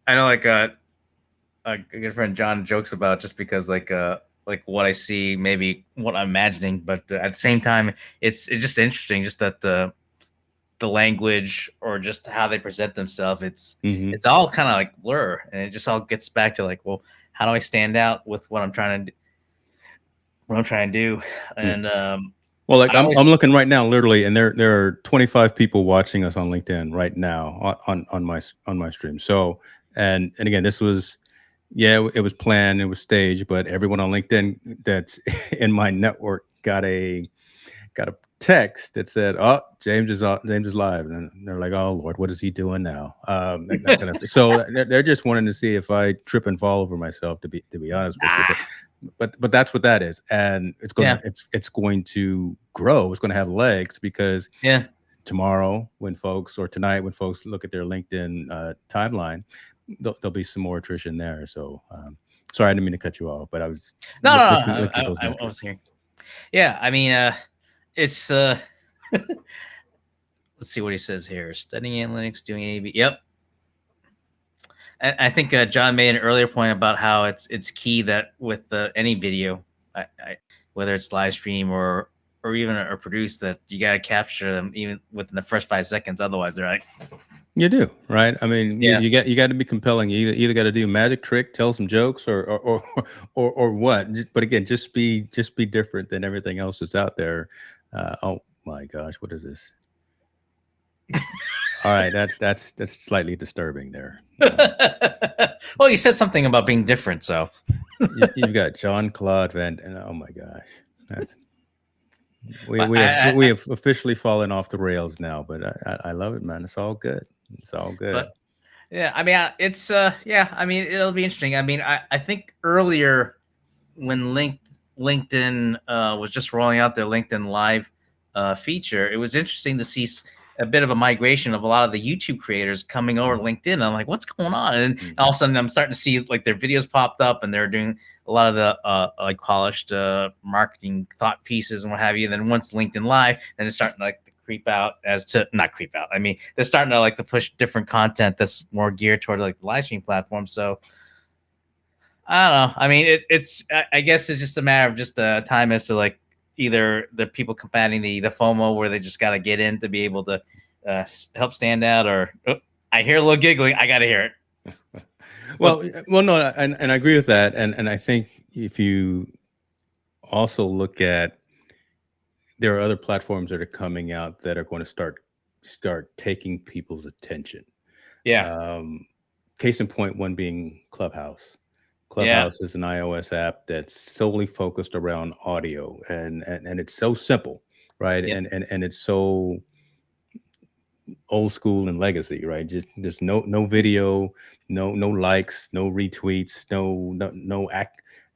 S2: I know like a good friend John jokes about just because like what I see, maybe what I'm imagining, but at the same time, it's just interesting, just that the language or just how they present themselves,
S1: mhm.
S2: it's all kind of like blur, and it just all gets back to like, well, how do I stand out with what I'm trying to do?
S1: Yeah.
S2: And
S1: Well, like
S2: I always
S1: I'm looking right now, literally, and there are 25 people watching us on LinkedIn right now on my stream. So, and again, this was, yeah, it was planned, it was staged, but everyone on LinkedIn that's in my network got a text that said, "Oh, James is live," and they're like, "Oh Lord, what is he doing now?" That kind of thing. So they're just wanting to see if I trip and fall over myself. To be honest with you,
S2: ah
S1: but that's what that is, and
S2: yeah
S1: it's going to grow. It's going to have legs because
S2: yeah.
S1: tomorrow, when folks or tonight, when folks look at their LinkedIn timeline, there'll be some more attrition there. So. Sorry, I didn't mean to cut you off, but I was
S2: No, no, no.
S1: looking at those
S2: I was
S1: metrics.
S2: here. Yeah, I mean, it's let's see what he says here. Studying analytics, doing A/B. Yep. And I think John made an earlier point about how it's key that with any video, whether it's live stream or even or produced, that you got to capture them even within the first 5 seconds. Otherwise, they're like,
S1: You do, right? I mean,
S2: yeah,
S1: you got to be compelling. You either got to do a magic trick, tell some jokes, or what. But again, just be different than everything else that's out there. Oh my gosh, what is this? All right, that's slightly disturbing there.
S2: well, you said something about being different, so
S1: You've got John Claude Van, and oh my gosh, that's
S2: but
S1: we have officially fallen off the rails now. But I love it, man. It's all good. It's all good.
S2: but yeah, I mean, it's yeah, I mean, it'll be interesting. I mean, I think earlier when LinkedIn was just rolling out their LinkedIn Live feature, it was interesting to see a bit of a migration of a lot of the YouTube creators coming over to LinkedIn. I'm like, what's going on? And all of a sudden, I'm starting to see like their videos popped up, and they're doing a lot of the like polished marketing thought pieces and what have you. And then once LinkedIn Live, then it's starting to like creep out as to not creep out. I mean, they're starting to like to push different content that's more geared toward like the live stream platform. So I don't know. I mean, it's I guess it's just a matter of just time as to like either the people combating the FOMO where they just got to get in to be able to help stand out, or I hear a little giggling, I got to hear it.
S1: well, no, and I agree with that, and I think if you also look at, there are other platforms that are coming out that are going to start taking people's attention.
S2: Yeah.
S1: Case in point, one being Clubhouse.
S2: Yeah.
S1: Clubhouse is an iOS app that's solely focused around audio, and it's so simple, right?
S2: Yep.
S1: And it's so old school and legacy, right? Just no video, no likes, no retweets, no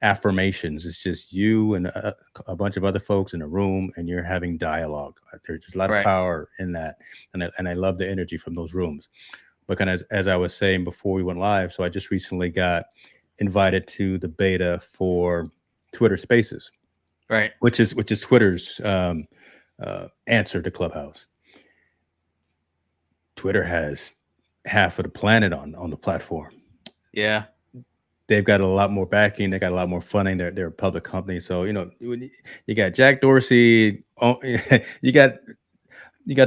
S1: affirmations. It's just you and a bunch of other folks in a room, and you're having dialogue. There's just a lot of
S2: Right.
S1: power in that, and I love the energy from those rooms. But kind of as I was saying before we went live, so I just recently got invited to the beta for Twitter Spaces,
S2: Right.
S1: which is Twitter's answer to Clubhouse. Twitter has half of the planet on the platform.
S2: Yeah.
S1: They've got a lot more backing. They got a lot more funding. They're a public company, so you got Jack Dorsey. You got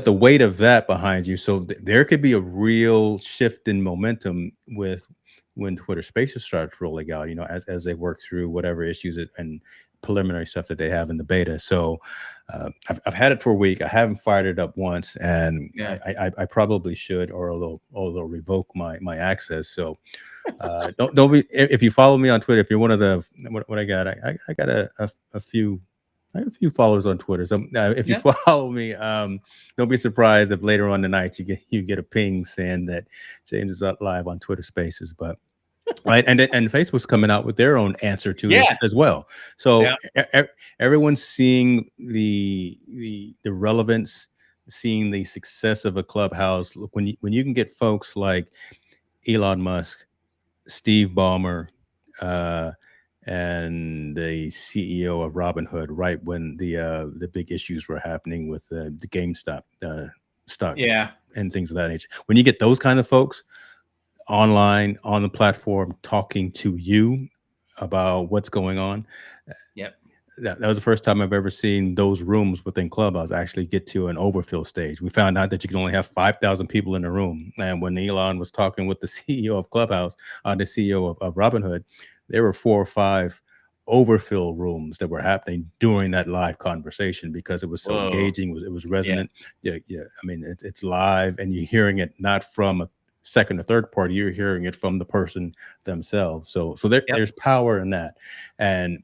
S1: the weight of that behind you. So there could be a real shift in momentum with when Twitter Spaces starts rolling out. As they work through whatever issues and preliminary stuff that they have in the beta. So I've had it for a week. I haven't fired it up once, and
S2: Yeah.
S1: I probably should, or they'll revoke my access. So don't be, if you follow me on Twitter, if you're one of the what I got, I got a few. I have a few followers on Twitter. So if you follow me, don't be surprised if later on tonight you get a ping saying that James is up live on Twitter Spaces. But right, and Facebook's coming out with their own answer to it as well. So everyone's seeing the relevance, seeing the success of a Clubhouse. Look, when you can get folks like Elon Musk, Steve Ballmer, and the CEO of Robinhood, right when the big issues were happening with the GameStop stock, and things of that nature. When you get those kind of folks online on the platform talking to you about what's going on, that was the first time I've ever seen those rooms within Clubhouse actually get to an overfill stage. We found out that you can only have 5,000 people in a room, and when Elon was talking with the CEO of Clubhouse, the CEO of Robinhood, there were 4 or 5 overfill rooms that were happening during that live conversation because it was so
S2: Whoa.
S1: engaging. It was
S2: Yeah.
S1: resonant. Yeah, yeah. I mean, it's live, and you're hearing it not from a second or third party. You're hearing it from the person themselves. So
S2: Yep.
S1: there's power in that, and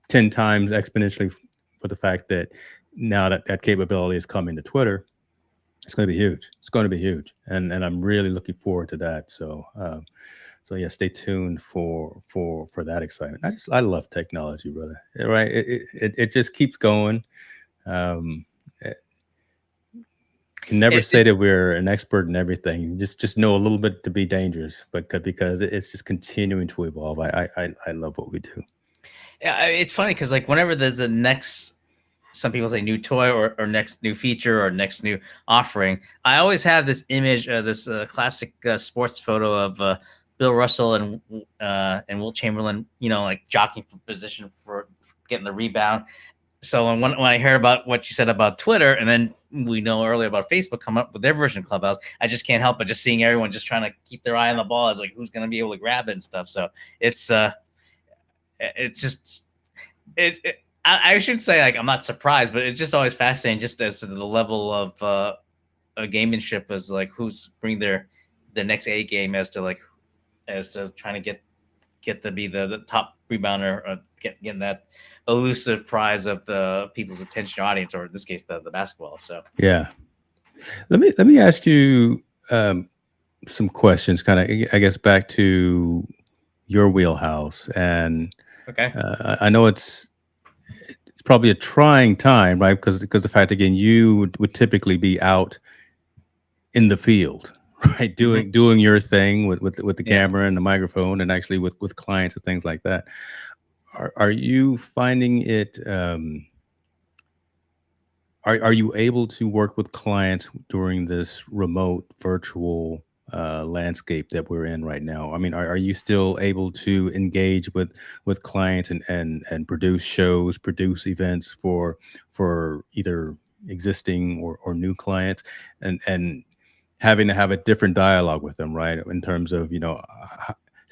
S1: 10 times exponentially for the fact that now that capability is coming to Twitter. It's going to be huge. It's going to be huge, and I'm really looking forward to that. So yeah, stay tuned for that excitement. I love technology, brother. Right? It just keeps going. Um, eh, can never say
S2: It's
S1: that we're an expert in everything. Just know a little bit to be dangerous, but because it's just continuing to evolve. I love what we do.
S2: yeah, it's funny because like whenever there's a next, some people say new toy or next new feature or next new offering, I always have this image, this classic sports photo of Bill Russell and Wilt Chamberlain, like jockeying for position for getting the rebound. So when I hear about what you said about Twitter, and then we know earlier about Facebook coming up with their version of Clubhouse, I just can't help but just seeing everyone just trying to keep their eye on the ball as like who's going to be able to grab it and stuff. So it's it's just I shouldn't say like I'm not surprised, but it's just always fascinating just as to the level of gamemanship as like who's bringing their next A game as to trying to get to be the top rebounder or getting that elusive prize of the people's attention audience, or in this case the basketball. So
S1: Yeah. Let me ask you some questions, kind of, I guess, back to your wheelhouse. And
S2: okay.
S1: I know it's probably a trying time, right? Because the fact, again, you would typically be out in the field, right,
S2: Mhm.
S1: doing your thing with the
S2: Yeah.
S1: camera and the microphone, and actually with clients and things like that. Are you finding it? Are you able to work with clients during this remote virtual landscape that we're in right now? I mean, are you still able to engage with clients and produce shows, produce events for either existing or new clients, and having to have a different dialogue with them, right? In terms of,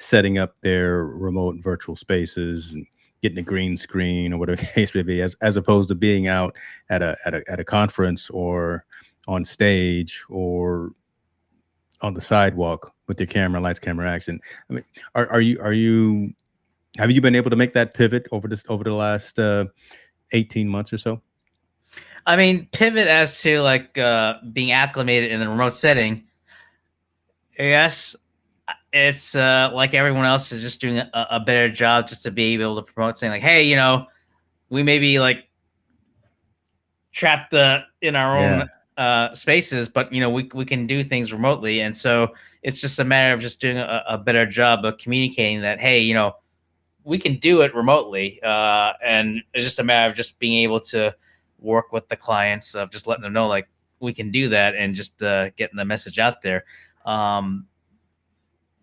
S1: setting up their remote virtual spaces and getting a green screen or whatever the case may be, as opposed to being out at a conference or on stage or on the sidewalk with your camera, lights, camera, action. I mean, are you have you been able to make that pivot over the last 18 months or so?
S2: I mean, pivot as to like being acclimated in the remote setting. Yes, it's like everyone else is just doing a better job just to be able to promote saying like, hey, we may be like trapped in our
S1: Yeah,
S2: own spaces, but we can do things remotely, and so it's just a matter of just doing a better job of communicating that hey, we can do it remotely, and it's just a matter of just being able to work with the clients of just letting them know like we can do that and just getting the message out there. Um,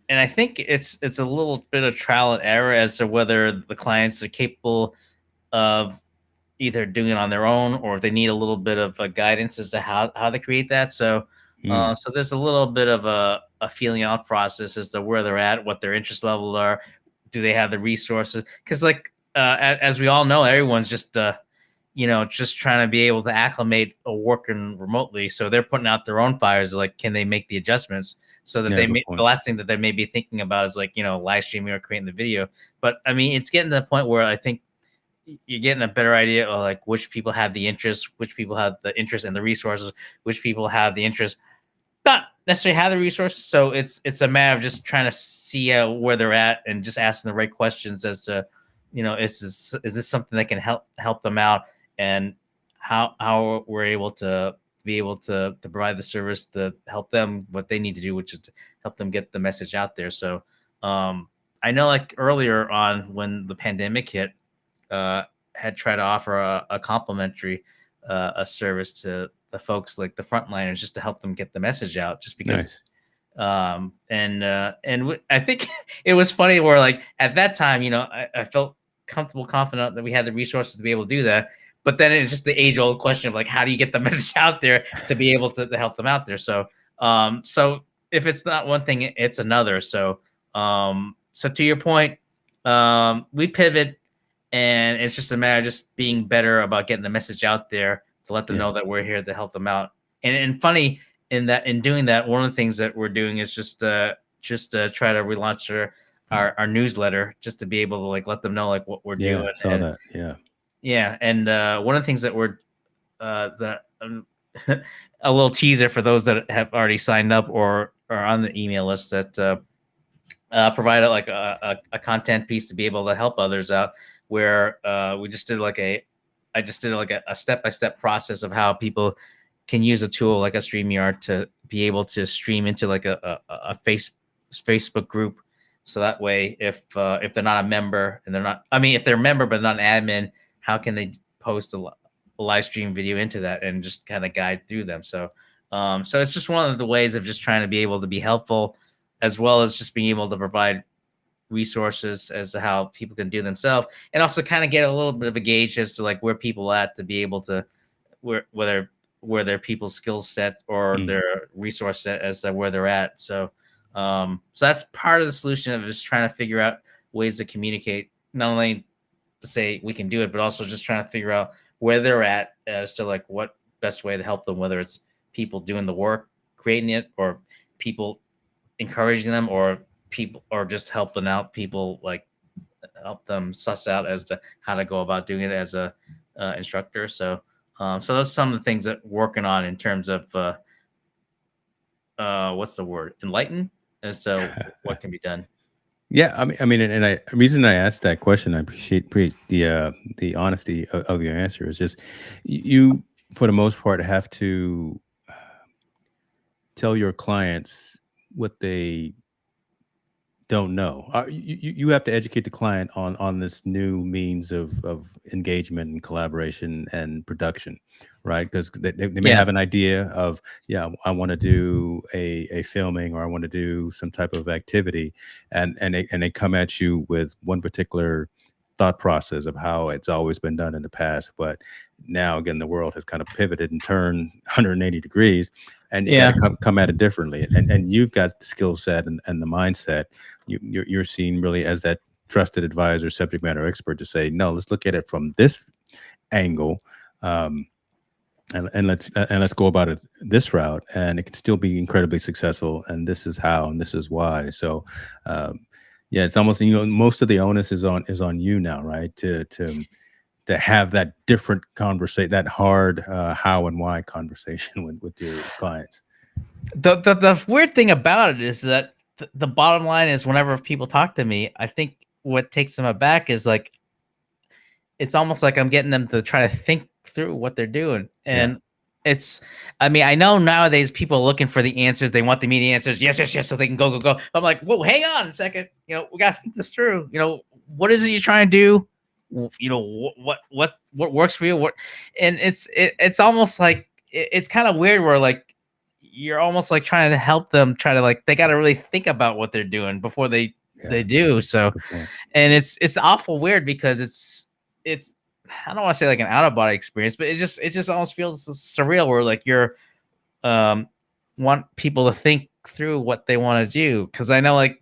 S2: and I think it's a little bit of trial and error as to whether the clients are capable of either doing it on their own or if they need a little bit of guidance as to how to create that. So,
S1: mm,
S2: so there's a little bit of a feeling out process as to where they're at, what their interest level are, do they have the resources? Because like as we all know, everyone's just just trying to be able to acclimate or working remotely. So they're putting out their own fires. Like, can they make the adjustments so that
S1: yeah,
S2: they
S1: good
S2: the
S1: point.
S2: last thing that they may be thinking about is like live streaming or creating the video. But I mean, it's getting to the point where I think you're getting a better idea of like which people have the interest, which people have the interest and the resources, which people have the interest, not necessarily have the resources. So it's a matter of just trying to see where they're at and just asking the right questions as to, is this something that can help them out, and how we're able to be able to provide the service to help them what they need to do, which is to help them get the message out there. So I know like earlier on when the pandemic hit, uh, had tried to offer a complimentary a service to the folks like the frontliners just to help them get the message out just because
S1: Nice.
S2: I think it was funny where like at that time I felt comfortable confident that we had the resources to be able to do that, but then it's just the age old question of like how do you get the message out there to be able to help them out there. So if it's not one thing it's another. So to your point, we pivot, and it's just a matter of just being better about getting the message out there to let them know that we're here to help them out. And funny in doing that, one of the things that we're doing is just try to relaunch our newsletter, just to be able to like let them know like what we're doing.
S1: Saw
S2: And
S1: that.
S2: and one of the things that we're that a little teaser for those that have already signed up or are on the email list, that provided like a content piece to be able to help others out, where we just did like I just did like a step-by-step process of how people can use a tool like a StreamYard to be able to stream into like a Facebook group. So that way, if they're not a member and they're not, I mean, if they're a member but not an admin, how can they post a live stream video into that and just kind of guide through them? So so it's just one of the ways of just trying to be able to be helpful, as well as just being able to provide resources as to how people can do themselves, and also kind of get a little bit of a gauge as to like where people at to be able to where their people's skill set or their resource set as to where they're at. So so that's part of the solution of just trying to figure out ways to communicate, not only to say we can do it, but also just trying to figure out where they're at as to like what best way to help them, whether it's people doing the work, creating it, or people encouraging them, or people, or just helping out people, like help them suss out as to how to go about doing it as a instructor. So so those are some of the things that we're working on in terms of what's the word, enlighten as to what can be done.
S1: Yeah, I mean, and reason I asked that question, I appreciate the honesty of your answer, is just you, for the most part, have to tell your clients what they don't know. You have to educate the client on this new means of engagement and collaboration and production, right? Because they may have an idea of, I want to do a filming, or I want to do some type of activity, and they come at you with one particular thought process of how it's always been done in the past. But now again, the world has kind of pivoted and turned 180 degrees, and you got to come at it differently. And you've got the skill set and the mindset. You're seen really as that trusted advisor, subject matter expert, to say, no, let's look at it from this angle, and let's go about it this route, and it can still be incredibly successful. And this is how, and this is why. So, it's almost, most of the onus is on you now, right? To have that different conversation, that hard how and why conversation with your clients.
S2: The weird thing about it is that the bottom line is, whenever people talk to me, I think what takes them aback is like, it's almost like I'm getting them to try to think through what they're doing. And it's, I mean, I know nowadays people are looking for the answers. They want the immediate answers. Yes, so they can go. But I'm like, whoa, hang on a second. We got to think this through. What is it you're trying to do? What works for you? And it's almost like, it's kind of weird where like, you're almost like trying to help them try to like, they got to really think about what they're doing before they do. So, and it's awful weird, because it's, I don't want to say like an out of body experience, but it just almost feels surreal, where like you're want people to think through what they want to do. Cause I know like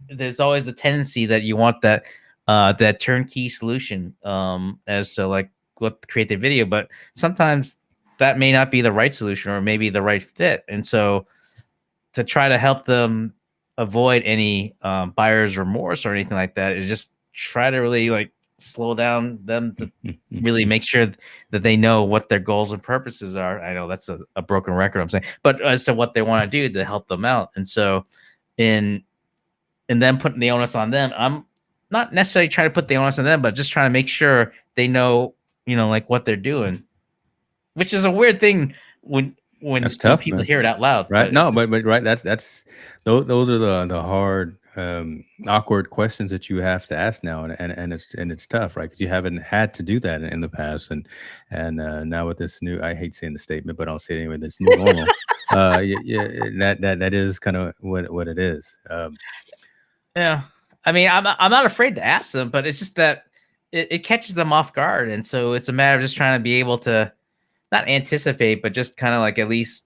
S2: there's always the tendency that you want that that turnkey solution as to like what create the video, but sometimes that may not be the right solution, or maybe the right fit. And so to try to help them avoid any buyer's remorse or anything like that is just try to really like slow down them to really make sure that they know what their goals and purposes are. I know that's a broken record, I'm saying, but as to what they want to do to help them out. And so and then putting the onus on them, I'm not necessarily trying to put the onus on them, but just trying to make sure they know, like what they're doing, which is a weird thing when
S1: That's tough,
S2: people
S1: man.
S2: hear it out loud,
S1: right? No, but right, that's those are the hard, awkward questions that you have to ask now, and it's tough, right? Because you haven't had to do that in the past, and now with this new, I hate saying the statement, but I'll say it anyway, this new normal, that is kind of what it is.
S2: Yeah, I mean, I'm not afraid to ask them, but it's just that it catches them off guard, and so it's a matter of just trying to be able to not anticipate, but just kind of like at least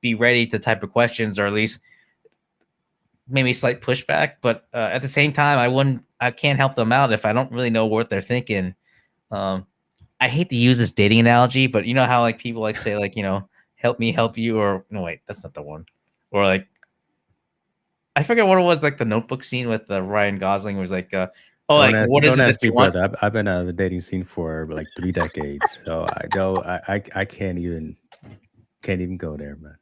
S2: be ready to type of questions, or at least maybe slight pushback, but at the same time, I can't help them out if I don't really know what they're thinking. Um, I hate to use this dating analogy, but you know how like people like say like, help me help you, or no, wait, that's not the one. Or like, I forget what it was, like the Notebook scene with Ryan Gosling was like, oh, like what is
S1: Don't
S2: it that
S1: ask me,
S2: you want?
S1: brother. I've been out of the dating scene for like 3 decades, so I don't. I can't even go there, man.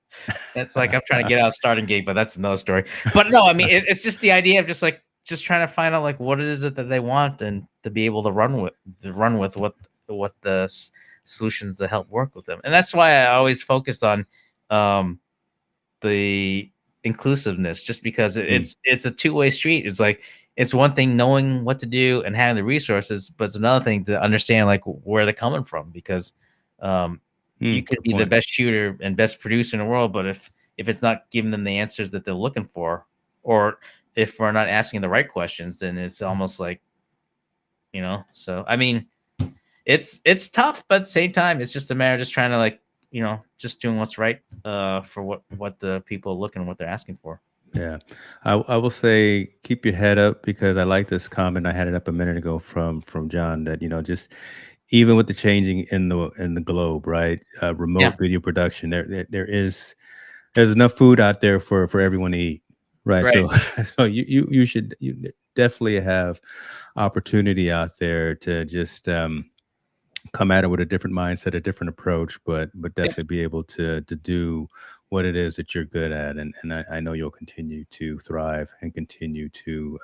S2: It's like I'm trying to get out starting gate, but that's another story. But no, I mean it's just the idea of just trying to find out like what it is that they want, and to be able to run with what the solutions that help work with them. And that's why I always focused on um the inclusiveness, just because
S1: Mm,
S2: it's a two-way street. It's like it's one thing knowing what to do and having the resources, but it's another thing to understand like where they're coming from, because um you could
S1: good
S2: be the
S1: point.
S2: best shooter and best producer in the world, but if it's not giving them the answers that they're looking for, or if we're not asking the right questions, then it's almost like, so I mean, it's tough, but at the same time, it's just a matter of just trying to like, just doing what's right for what the people are looking, what they're asking for.
S1: Yeah, I will say keep your head up, because I like this comment. I had it up a minute ago from John, that just even with the changing in the globe, right?
S2: Yeah,
S1: Remote video production, there's enough food out there for everyone to eat, right?
S2: right.
S1: So so you should definitely have opportunity out there to just come at it with a different mindset, a different approach, but
S2: Yeah,
S1: definitely be able to do what it is that you're good at, and I know you'll continue to thrive and continue to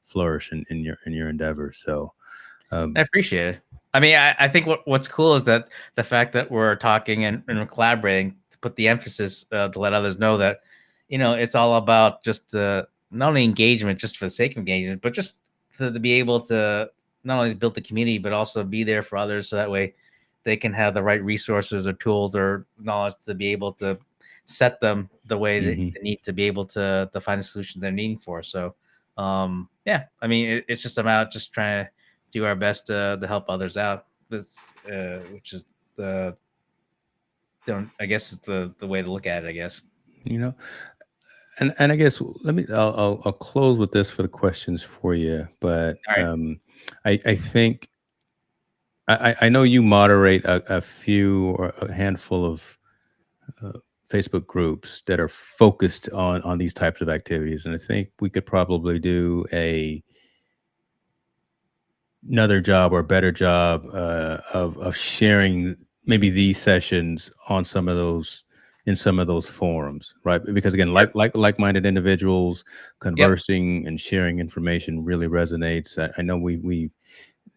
S1: flourish in your endeavors. So
S2: I
S1: um,
S2: appreciate it. I mean, I think what's cool is that the fact that we're talking and we're collaborating to put the emphasis to let others know that, it's all about just not only engagement just for the sake of engagement, but just to be able to not only build the community, but also be there for others, so that way they can have the right resources or tools or knowledge to be able to set them the way that
S1: mhm.
S2: they need to be able to find the solution they're needing for. So, yeah, I mean, it's just about just trying to do our best to help others out. That's which is the don't I guess is the way to look at it. I guess.
S1: you know, and I guess I'll close with this for the questions for you, but
S2: All right.
S1: I think I know you moderate a few or a handful of uh, Facebook groups that are focused on these types of activities, and I think we could probably do a another job or a better job of sharing maybe these sessions on some of those in some of those forums, right? Because again,
S2: Yep.
S1: like-minded individuals
S2: Yep.
S1: conversing and sharing information really resonates. I know we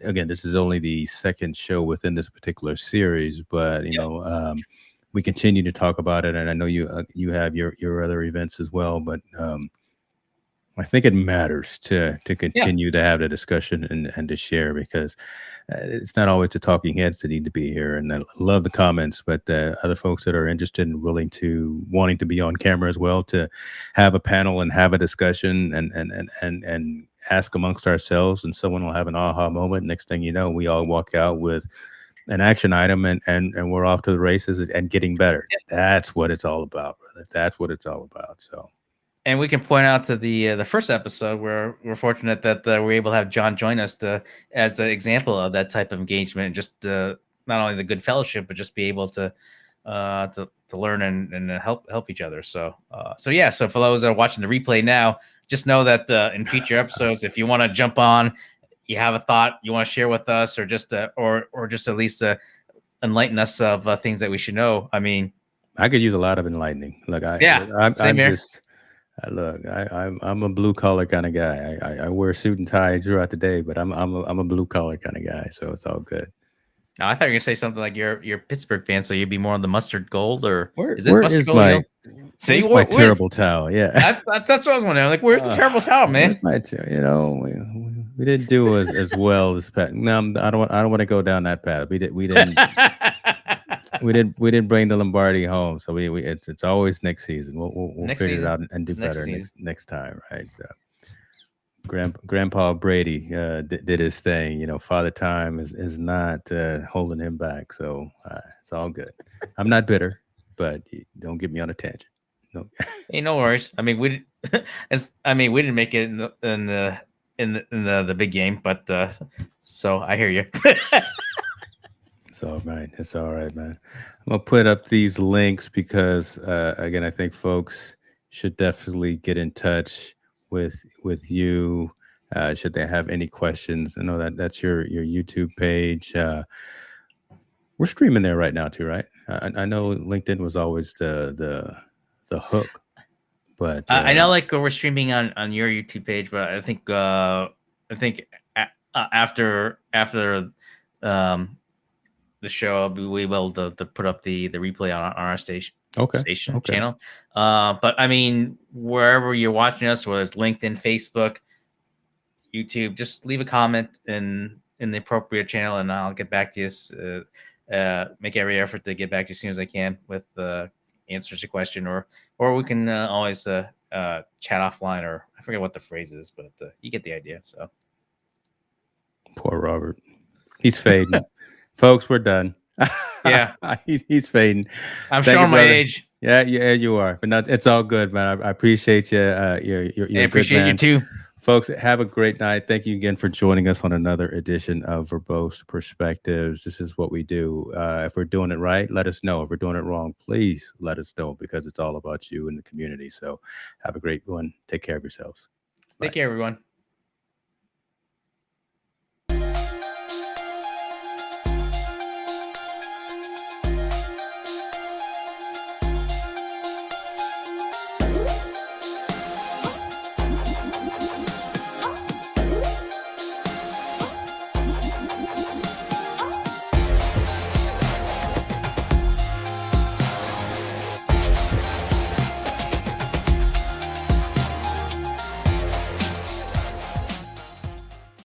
S1: again, this is only the second show within this particular series, but
S2: Yep.
S1: we continue to talk about it, and I know you have your other events as well, but I think it matters to
S2: Yeah.
S1: continue to have the discussion and to share, because it's not always the talking heads that need to be here. And I love the comments, but other folks that are interested and wanting to be on camera as well, to have a panel and have a discussion and ask amongst ourselves, and someone will have an aha moment. Next thing you know, we all walk out with an action item, and we're off to the races and getting better. That's what it's all about, brother. That's what it's all about. So.
S2: And we can point out to the first episode where we're fortunate that we're able to have John join us to as the example of that type of engagement, and just not only the good fellowship, but just be able to learn and help each other. So yeah. So for those that are watching the replay now, just know that in future episodes, if you want to jump on, you have a thought you want to share with us, or just or just at least enlighten us of things that we should know. I mean,
S1: I could use a lot of enlightening. Look,
S2: yeah, same
S1: I'm
S2: here.
S1: just look. I'm a blue collar kind of guy. I wear a suit and tie throughout the day, but I'm a blue collar kind of guy, so it's all good.
S2: Now, I thought you were gonna say something like you're a Pittsburgh fan, so you'd be more on the mustard gold, or
S1: Where
S2: is it
S1: where
S2: mustard
S1: is
S2: gold?
S1: my
S2: See,
S1: where's my
S2: where
S1: terrible towel? Yeah,
S2: that's what I was wondering. Like, where's the terrible towel, man?
S1: where's my we didn't do as well as past. No, I don't want to go down that path. We didn't bring the Lombardi home, so we it's always next season. We'll
S2: Next
S1: figure it
S2: season.
S1: out and do
S2: It's next
S1: better
S2: season.
S1: next time, right? So. Grandpa Brady did his thing. Father Time is not holding him back, so it's all good. I'm not bitter, but don't get me on a tangent. No.
S2: Hey, no worries. I mean, we we didn't make it in the big game, but so I hear you.
S1: It's all right. It's all right, man. I'm gonna put up these links because again, I think folks should definitely get in touch with you. Should they have any questions? I know that that's your YouTube page. We're streaming there right now too, right? I know LinkedIn was always the hook, but
S2: I know, like we're streaming on your YouTube page, but I think after um the show, I'll be able to put up the replay on our
S1: okay,
S2: station
S1: okay.
S2: channel. But I mean, wherever you're watching us, whether it's LinkedIn, Facebook, YouTube, just leave a comment in the appropriate channel, and I'll get back to you. Make every effort to get back to you as soon as I can with answers to question, or we can always chat offline, or I forget what the phrase is, but you get the idea. So
S1: Poor Robert. He's fading. Folks, we're done.
S2: yeah,
S1: he's fading.
S2: I'm
S1: Thank you,
S2: showing my
S1: brother.
S2: age.
S1: Yeah, yeah, you are. But not, it's all good, man. I appreciate you. You're
S2: I
S1: a good
S2: appreciate you
S1: man.
S2: too.
S1: Folks, have a great night. Thank you again for joining us on another edition of Verbose Perspectives. This is what we do. If we're doing it right, let us know. If we're doing it wrong, please let us know, because it's all about you and the community. So have a great one. Take care of yourselves. Bye.
S2: Take care, everyone.